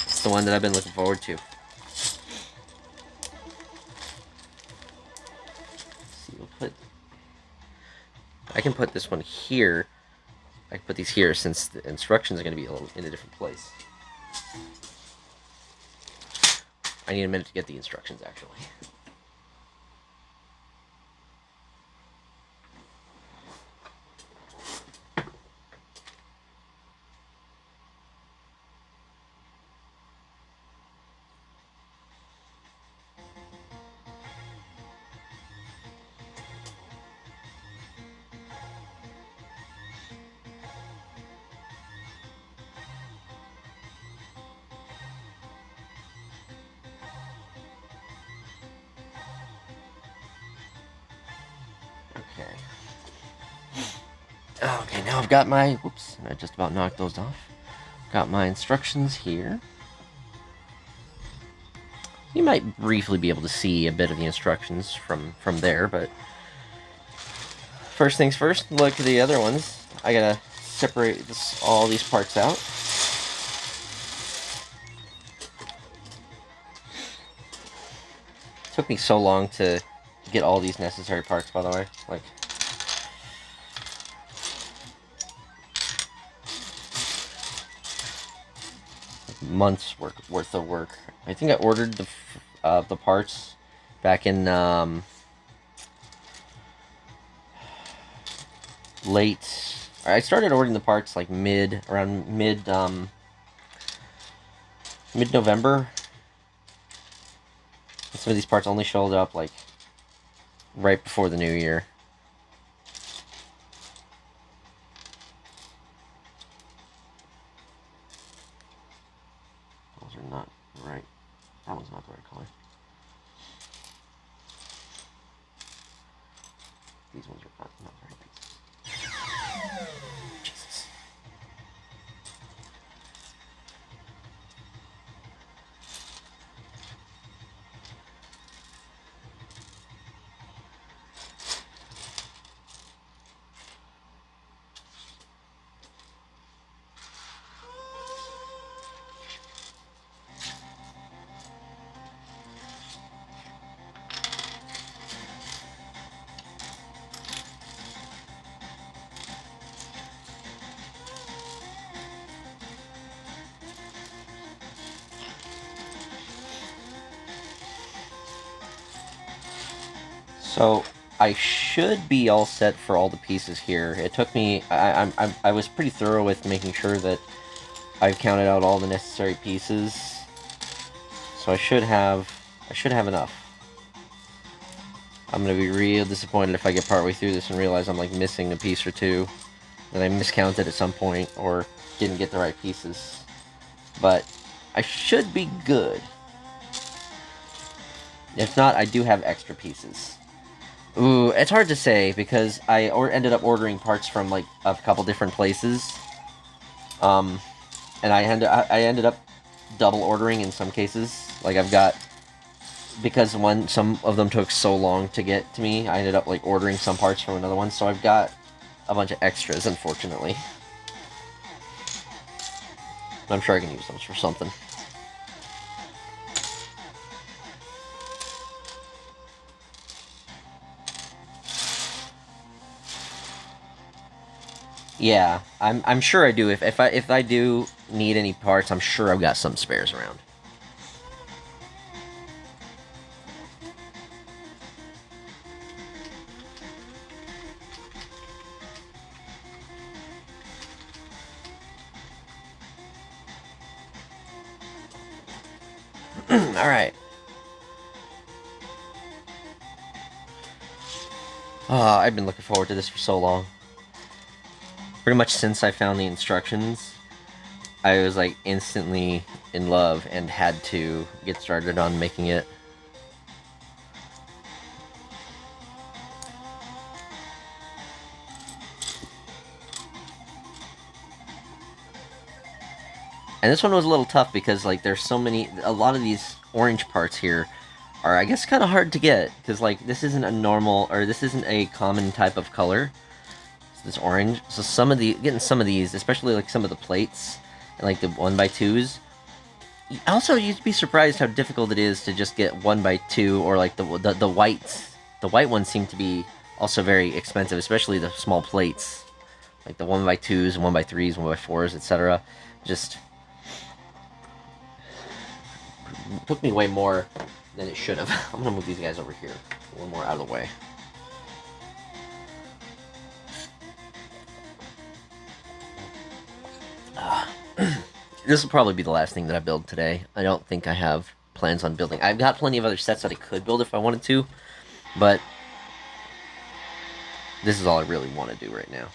It's the one that I've been looking forward to. Let's see, we'll put... I can put this one here. I can put these here since the instructions are going to be in a different place. I need a minute to get the instructions, actually. Okay, now I've got my... Whoops, I just about knocked those off. Got my instructions here. You might briefly be able to see a bit of the instructions from there, but... First things first, look at the other ones. I gotta separate all these parts out. It took me so long to get all these necessary parts, by the way. Like... months worth of work. I think I ordered the parts back in late. I started ordering the parts like around mid November. Some of these parts only showed up like right before the new year. Not right. That one's not the right color. These ones are not the right pieces. Jesus. So, I should be all set for all the pieces here. It took me. I was pretty thorough with making sure that I've counted out all the necessary pieces, so I should have. I should have enough. I'm gonna be real disappointed if I get partway through this and realize I'm like missing a piece or two that I miscounted at some point or didn't get the right pieces. But I should be good. If not, I do have extra pieces. Ooh, it's hard to say because I ended up ordering parts from like a couple different places. And I ended up double ordering in some cases. Like I've got, because some of them took so long to get to me, I ended up like ordering some parts from another one. So I've got a bunch of extras, unfortunately. I'm sure I can use those for something. Yeah, I'm sure I do. If I do need any parts, I'm sure I've got some spares around. All right. I've been looking forward to this for so long. Pretty much since I found the instructions, I was like instantly in love and had to get started on making it. And this one was a little tough because like there's so many, a lot of these orange parts here are, I guess, kind of hard to get because like this isn't a normal, or this isn't a common type of color. This orange. So getting some of these, especially like some of the plates and like the 1x2s. Also, you'd be surprised how difficult it is to just get 1x2, or like the whites. The white ones seem to be also very expensive, especially the small plates, like the 1x2s, 1x3s, 1x4s, etc. Just took me way more than it should have. I'm gonna move these guys over here, a little more out of the way. This will probably be the last thing that I build today. I don't think I have plans on building. I've got plenty of other sets that I could build if I wanted to, but this is all I really want to do right now.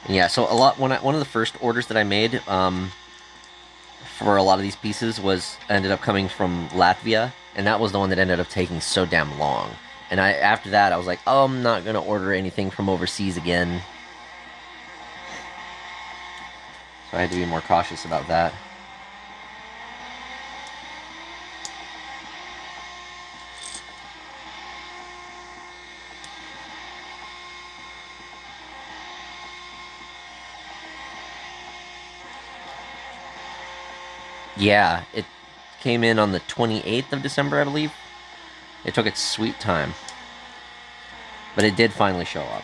Yeah, so one of the first orders that I made for a lot of these pieces ended up coming from Latvia, and that was the one that ended up taking so damn long. And after that I was like, oh, I'm not gonna order anything from overseas again. So I had to be more cautious about that. Yeah, it came in on the 28th of December, I believe. It took its sweet time. But it did finally show up.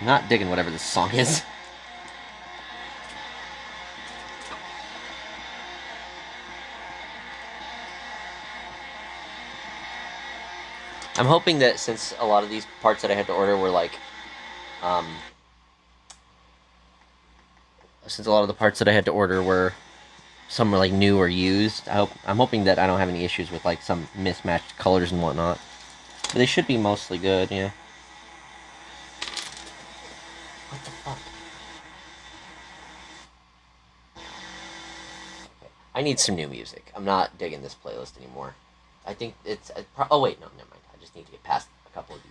I'm not digging whatever this song is. I'm hoping that since a lot of these parts that I had to order were like, since a lot of the parts that I had to order were, some were like new or used, I'm hoping that I don't have any issues with like some mismatched colors and whatnot. But they should be mostly good, yeah. What the fuck? Okay. I need some new music. I'm not digging this playlist anymore. I think it's... oh, wait, no, never mind. I just need to get past a couple of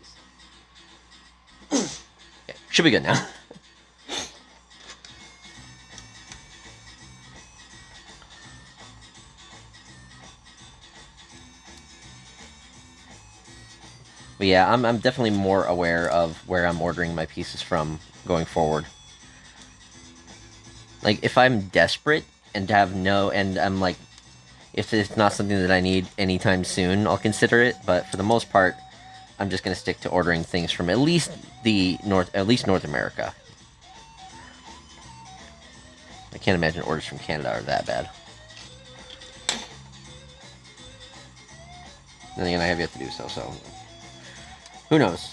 these. Okay, should be good now. But yeah, I'm definitely more aware of where I'm ordering my pieces from going forward. Like, if I'm desperate and have no, and I'm like, if it's not something that I need anytime soon, I'll consider it. But for the most part, I'm just gonna stick to ordering things from at least North America. I can't imagine orders from Canada are that bad. Then again, I have yet to do so, so who knows?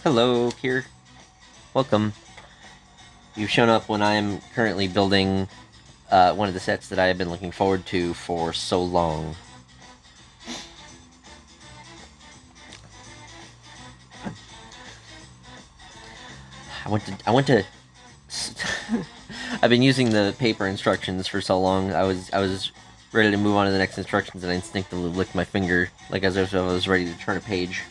Hello, Kier. Welcome. You've shown up when I am currently building one of the sets that I have been looking forward to for so long. I went to I've been using the paper instructions for so long. I was ready to move on to the next instructions, and I instinctively licked my finger like as if I was ready to turn a page.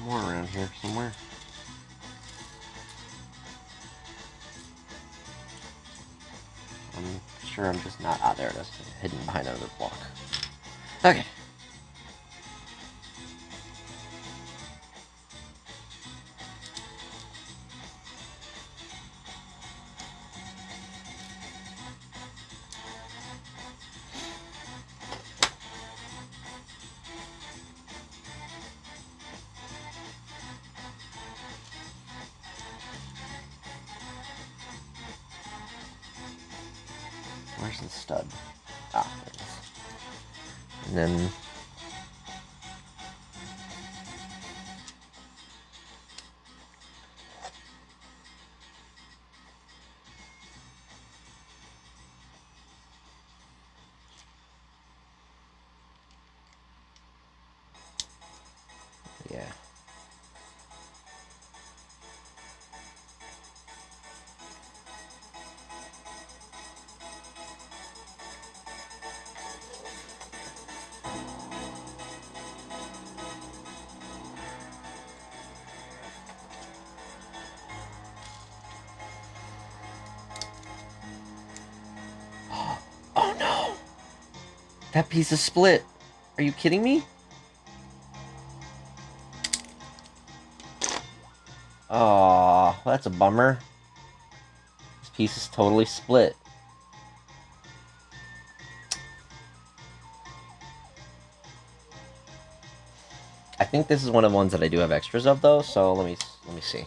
More around here somewhere. I'm sure I'm just not. Ah, there it is. Hidden behind another block. Okay. Where's the stud? Ah, there it is. And then yeah. Oh no! That piece is split. Are you kidding me? Oh, that's a bummer. This piece is totally split. I think this is one of the ones that I do have extras of though, so let me see.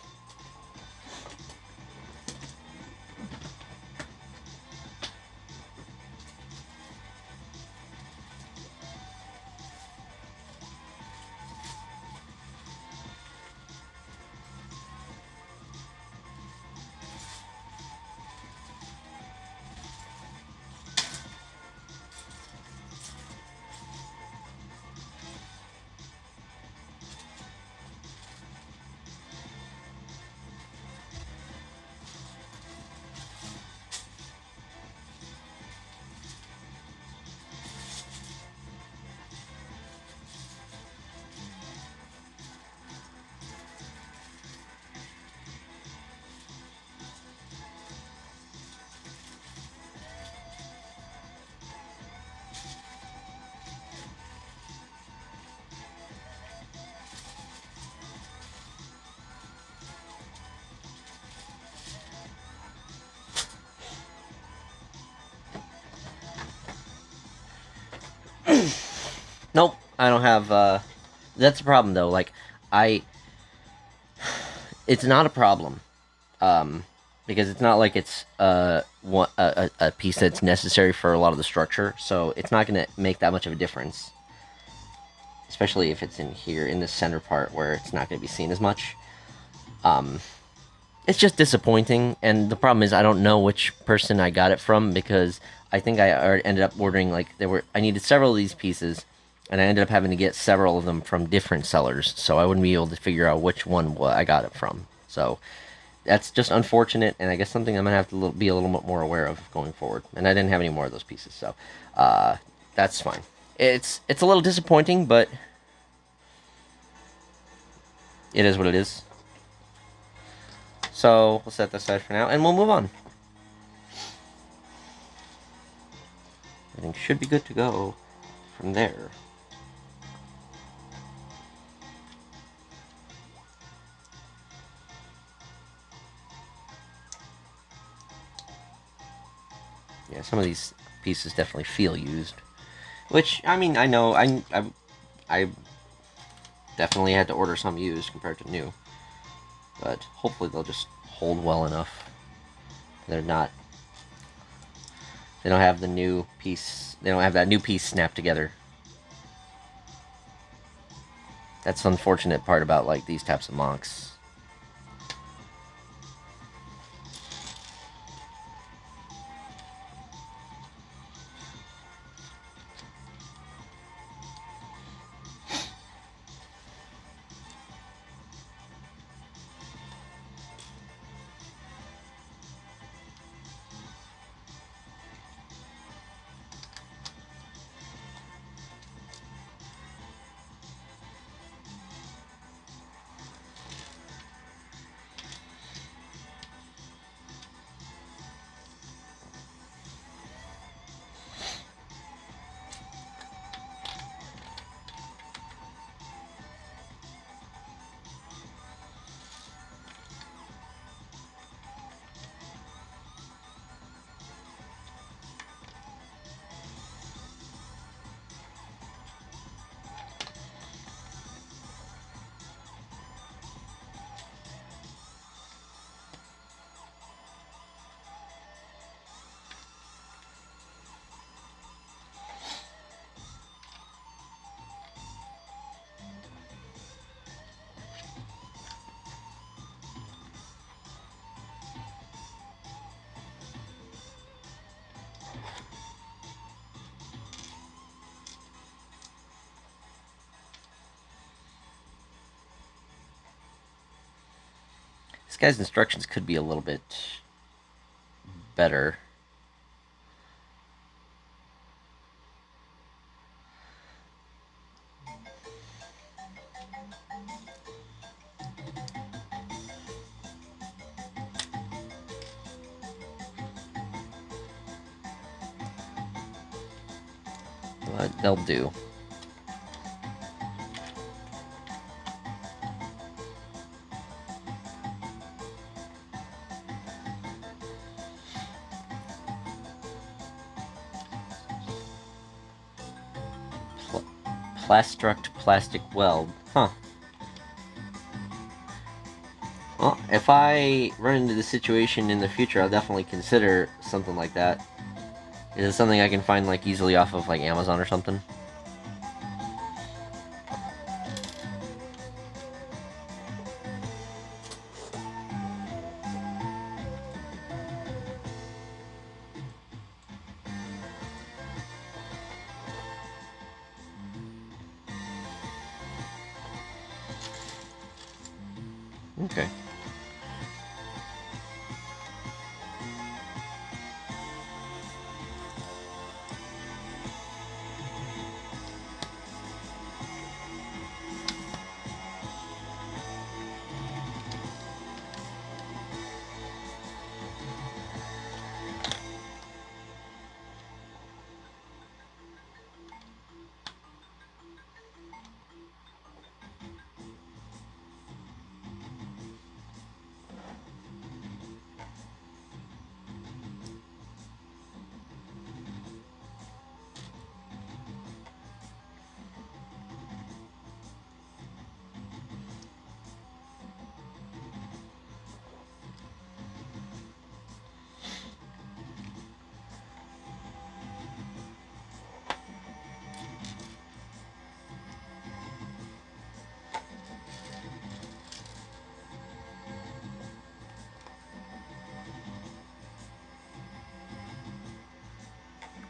Nope, I don't have. That's a problem though. Like, I, it's not a problem. Because it's not like it's a piece that's necessary for a lot of the structure, so it's not going to make that much of a difference. Especially if it's in here in the center part where it's not going to be seen as much. Um, it's just disappointing, and the problem is I don't know which person I got it from because I think I ended up ordering like I needed several of these pieces, and I ended up having to get several of them from different sellers, so I wouldn't be able to figure out which one I got it from. So that's just unfortunate, and I guess something I'm gonna have to be a little bit more aware of going forward. And I didn't have any more of those pieces, so that's fine. It's a little disappointing, but it is what it is. So we'll set that aside for now, and we'll move on. Everything should be good to go from there. Yeah, some of these pieces definitely feel used. Which, I mean, I know, I definitely had to order some used compared to new. But hopefully they'll just hold well enough. They're not. They don't have the new piece. They don't have that new piece snapped together. That's the unfortunate part about like these types of monks. This guy's instructions could be a little bit better. But they'll do. Plastruct plastic weld. Huh. Well, if I run into the situation in the future, I'll definitely consider something like that. Is it something I can find like easily off of like Amazon or something? Okay.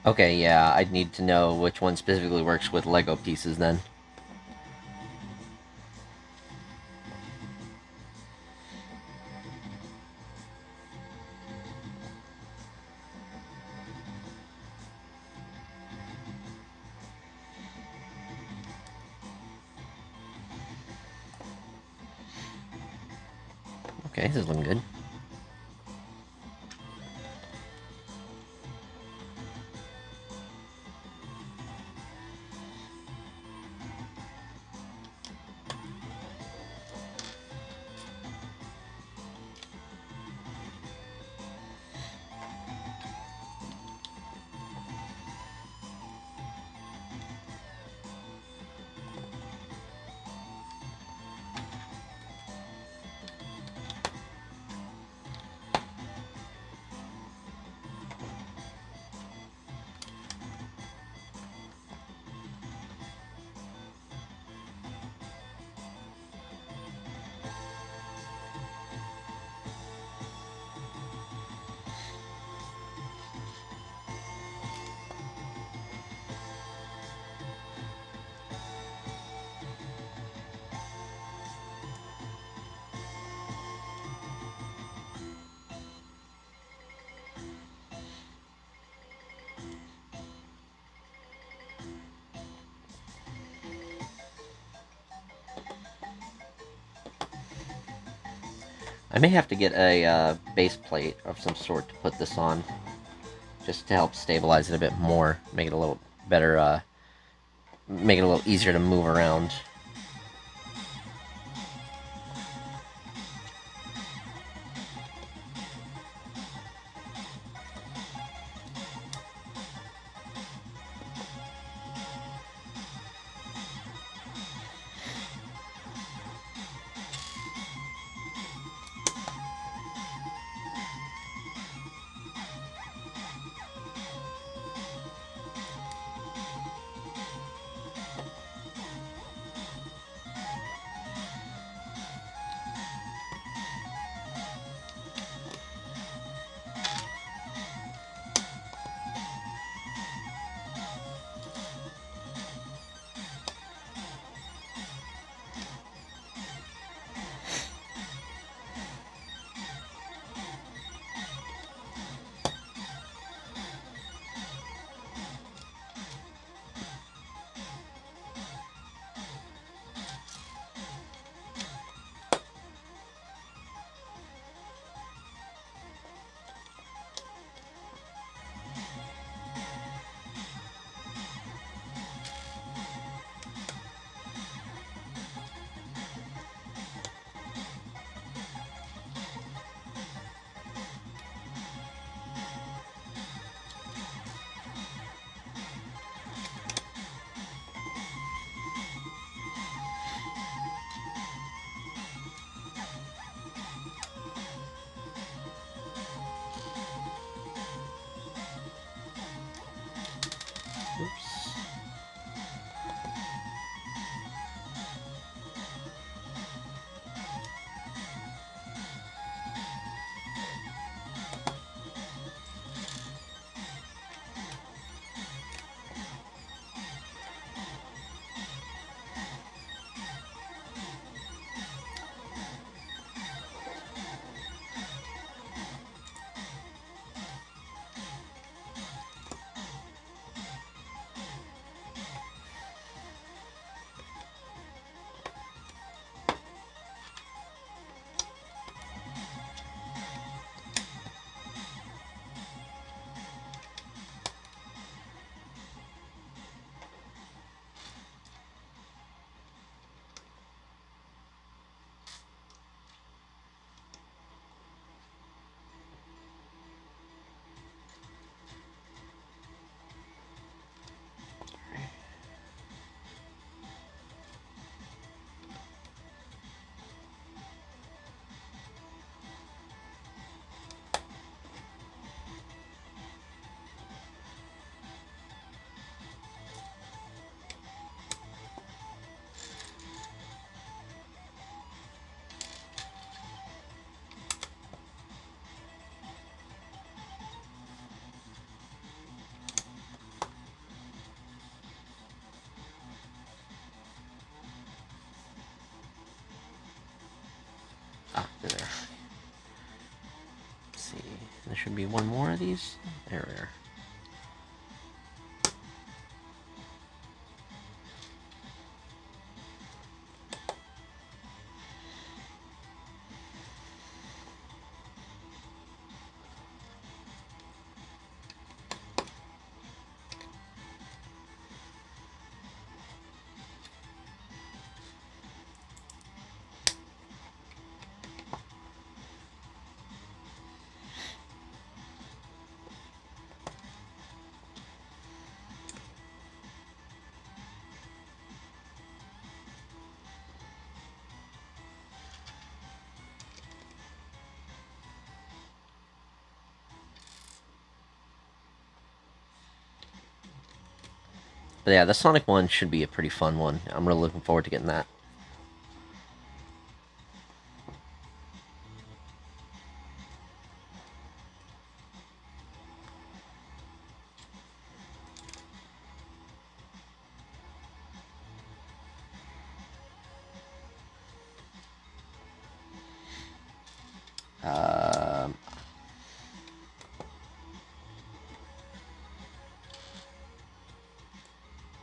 Okay, yeah, I'd need to know which one specifically works with Lego pieces then. Okay, this is looking good. I may have to get a base plate of some sort to put this on, just to help stabilize it a bit more, make it a little better, make it a little easier to move around. Ah, there. Let's see. There should be one more of these. There we are. But yeah, the Sonic one should be a pretty fun one. I'm really looking forward to getting that. Um,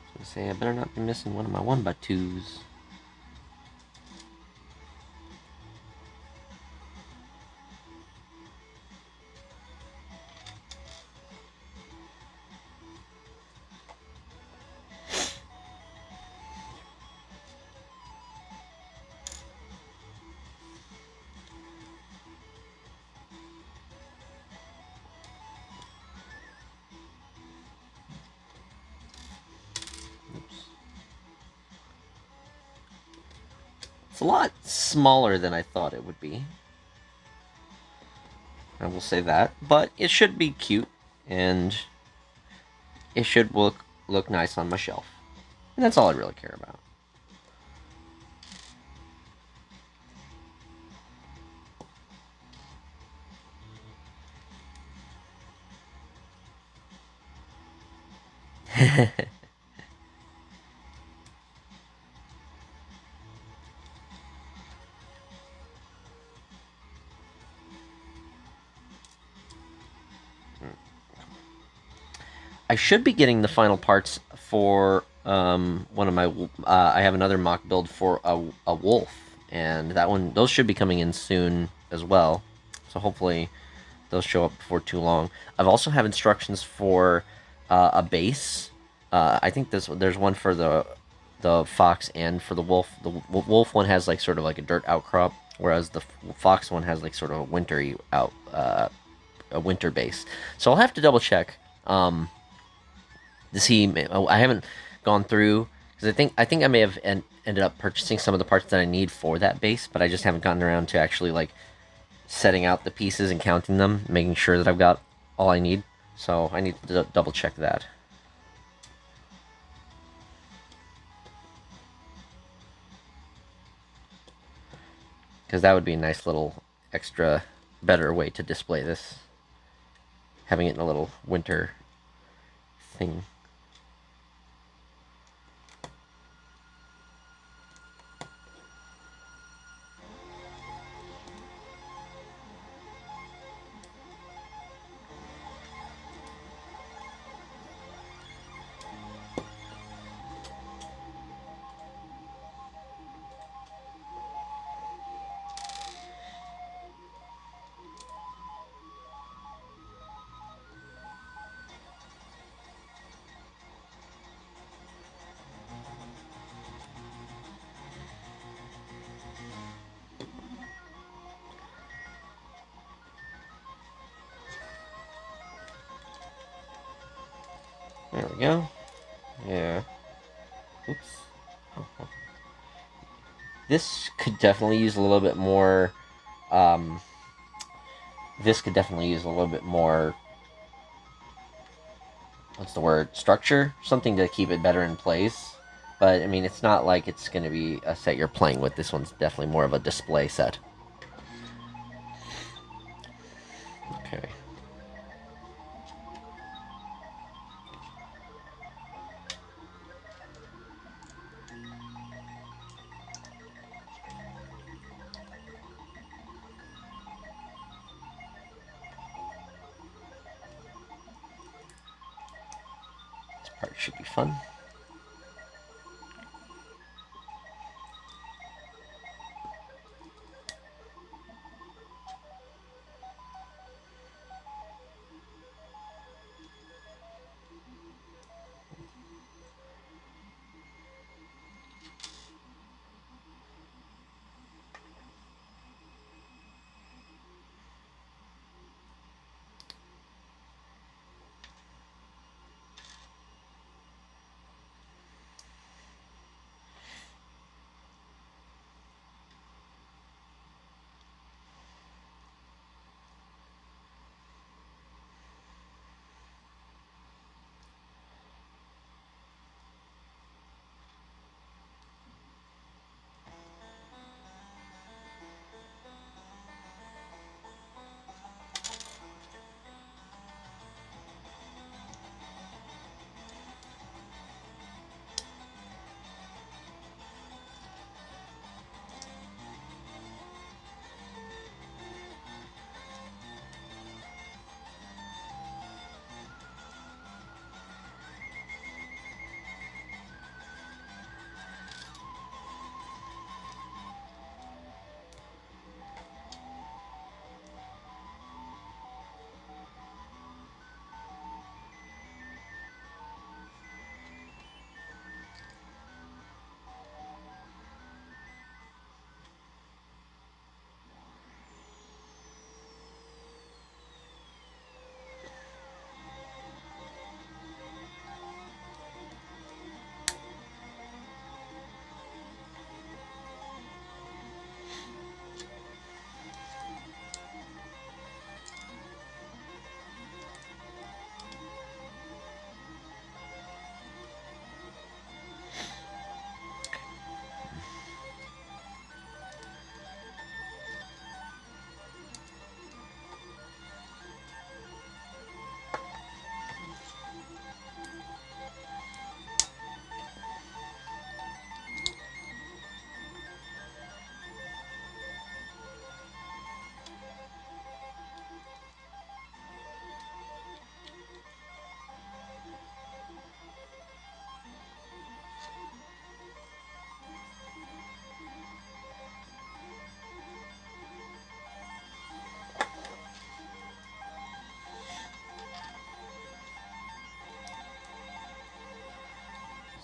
I was gonna say I better not be missing one of my 1x2s. It's a lot smaller than I thought it would be. I will say that, but it should be cute and it should look nice on my shelf. And that's all I really care about. I should be getting the final parts for one of my. I have another mock build for a wolf, and that one, those should be coming in soon as well. So hopefully, those show up before too long. I've also have instructions for a base. I think there's one for the fox and for the wolf. The wolf one has like sort of like a dirt outcrop, whereas the fox one has like sort of a wintry a winter base. So I'll have to double check. To see, I haven't gone through because I think I may have ended up purchasing some of the parts that I need for that base, but I just haven't gotten around to actually like setting out the pieces and counting them, making sure that I've got all I need. So I need to double check that. Because that would be a nice little extra better way to display this. Having it in a little winter thing. There we go. Yeah. Oops. This could definitely use a little bit more. Um, this could definitely use a little bit more. What's the word? Structure, something to keep it better in place. But I mean, it's not like it's going to be a set you're playing with. This one's definitely more of a display set. Okay. Part should be fun.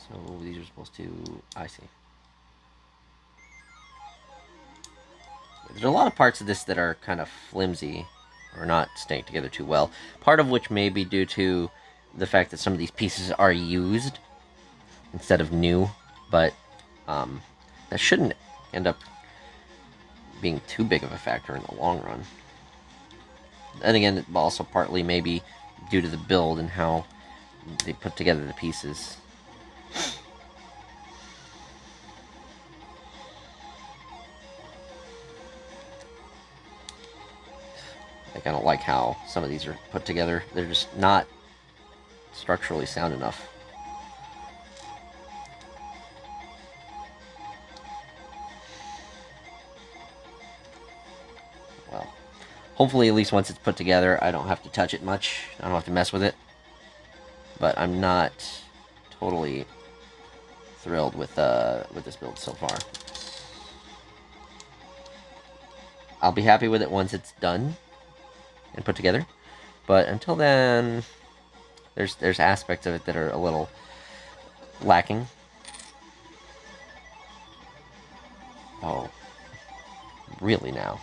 So these are supposed to... I see. There's a lot of parts of this that are kind of flimsy, or not staying together too well. Part of which may be due to the fact that some of these pieces are used instead of new, but that shouldn't end up being too big of a factor in the long run. And again, also partly maybe due to the build and how they put together the pieces. Like, I don't like how some of these are put together. They're just not structurally sound enough. Well, hopefully at least once it's put together, I don't have to touch it much. I don't have to mess with it. But I'm not totally thrilled with this build so far. I'll be happy with it once it's done and put together. But until then, there's aspects of it that are a little lacking. Oh, really now?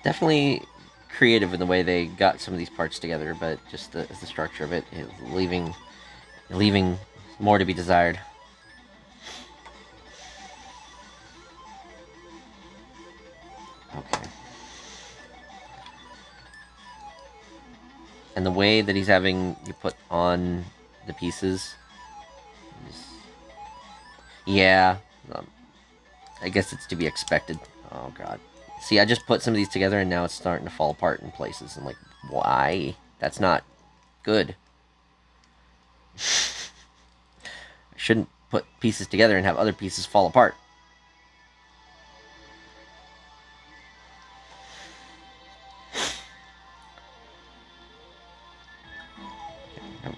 Definitely creative in the way they got some of these parts together, but just the structure of it is leaving more to be desired. Okay. And the way that he's having you put on the pieces is... Yeah. I guess it's to be expected. Oh, God. See, I just put some of these together, and now it's starting to fall apart in places. I'm like, why? That's not good. I shouldn't put pieces together and have other pieces fall apart.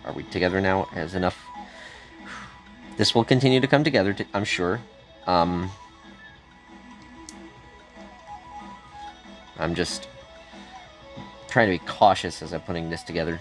Are we together now? Has enough... This will continue to come together, I'm sure. I'm just trying to be cautious as I'm putting this together.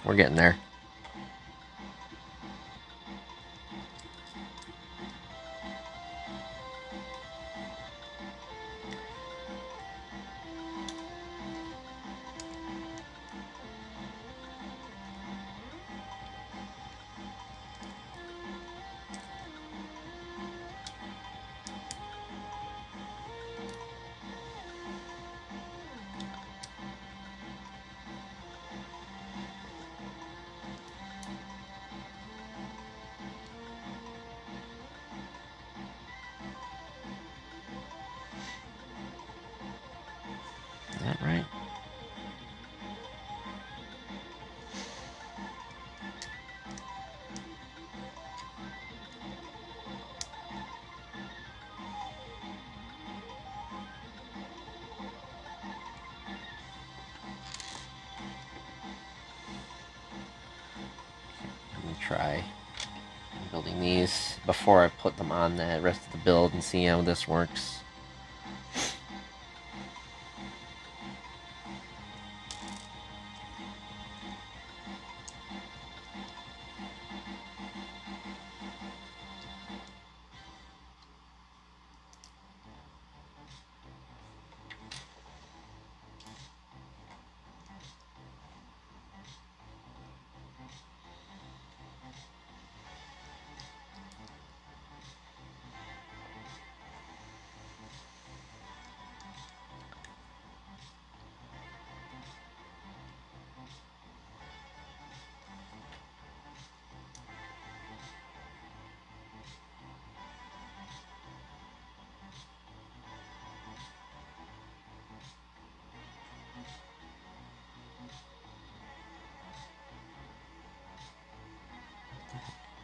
We're getting there. Is that right? Try building these before I put them on the rest of the build and see how this works.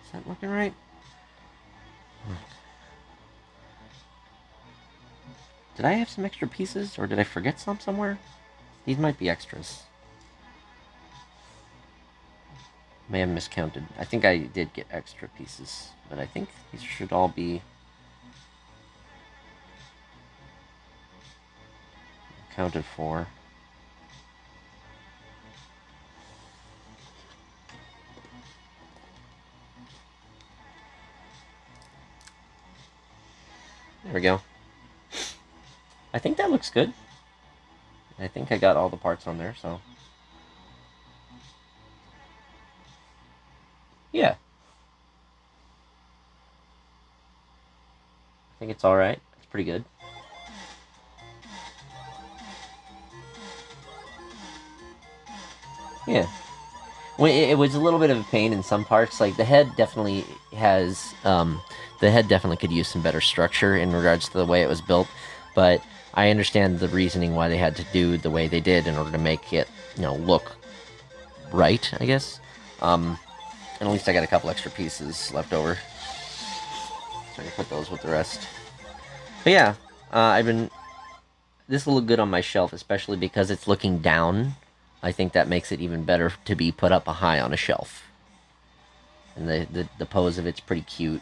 Is that looking right? Did I have some extra pieces, or did I forget some somewhere? These might be extras. May have miscounted. I think I did get extra pieces, but I think these should all be accounted for. There we go. I think that looks good. I think I got all the parts on there, so... Yeah. I think it's alright. It's pretty good. Yeah. Well, it was a little bit of a pain in some parts. Like, the head definitely has... the head definitely could use some better structure in regards to the way it was built. But I understand the reasoning why they had to do the way they did in order to make it, look right, I guess. And at least I got a couple extra pieces left over. So I can put those with the rest. But yeah, this will look good on my shelf, especially because it's looking down. I think that makes it even better to be put up high on a shelf. And the pose of it's pretty cute.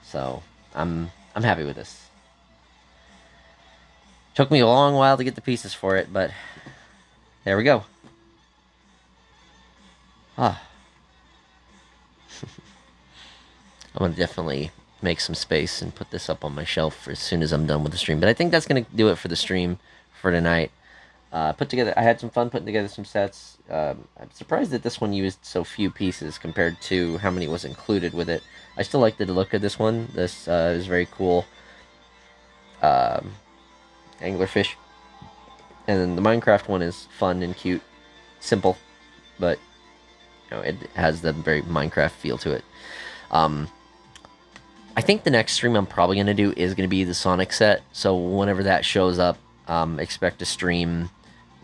So I'm happy with this. Took me a long while to get the pieces for it, but there we go. Ah. I'm going to definitely make some space and put this up on my shelf as soon as I'm done with the stream. But I think that's going to do it for the stream for tonight. I had some fun putting together some sets. I'm surprised that this one used so few pieces compared to how many was included with it. I still like the look of this one. This is very cool. Anglerfish. And then the Minecraft one is fun and cute. Simple. But, it has the very Minecraft feel to it. I think the next stream I'm probably going to do is going to be the Sonic set. So whenever that shows up, expect to stream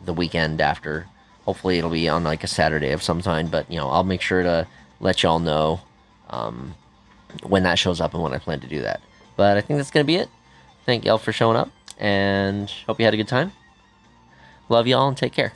the weekend after. Hopefully it'll be on like a Saturday of some kind. But, I'll make sure to let y'all know when that shows up and when I plan to do that. But I think that's going to be it. Thank y'all for showing up. And hope you had a good time. Love y'all and take care.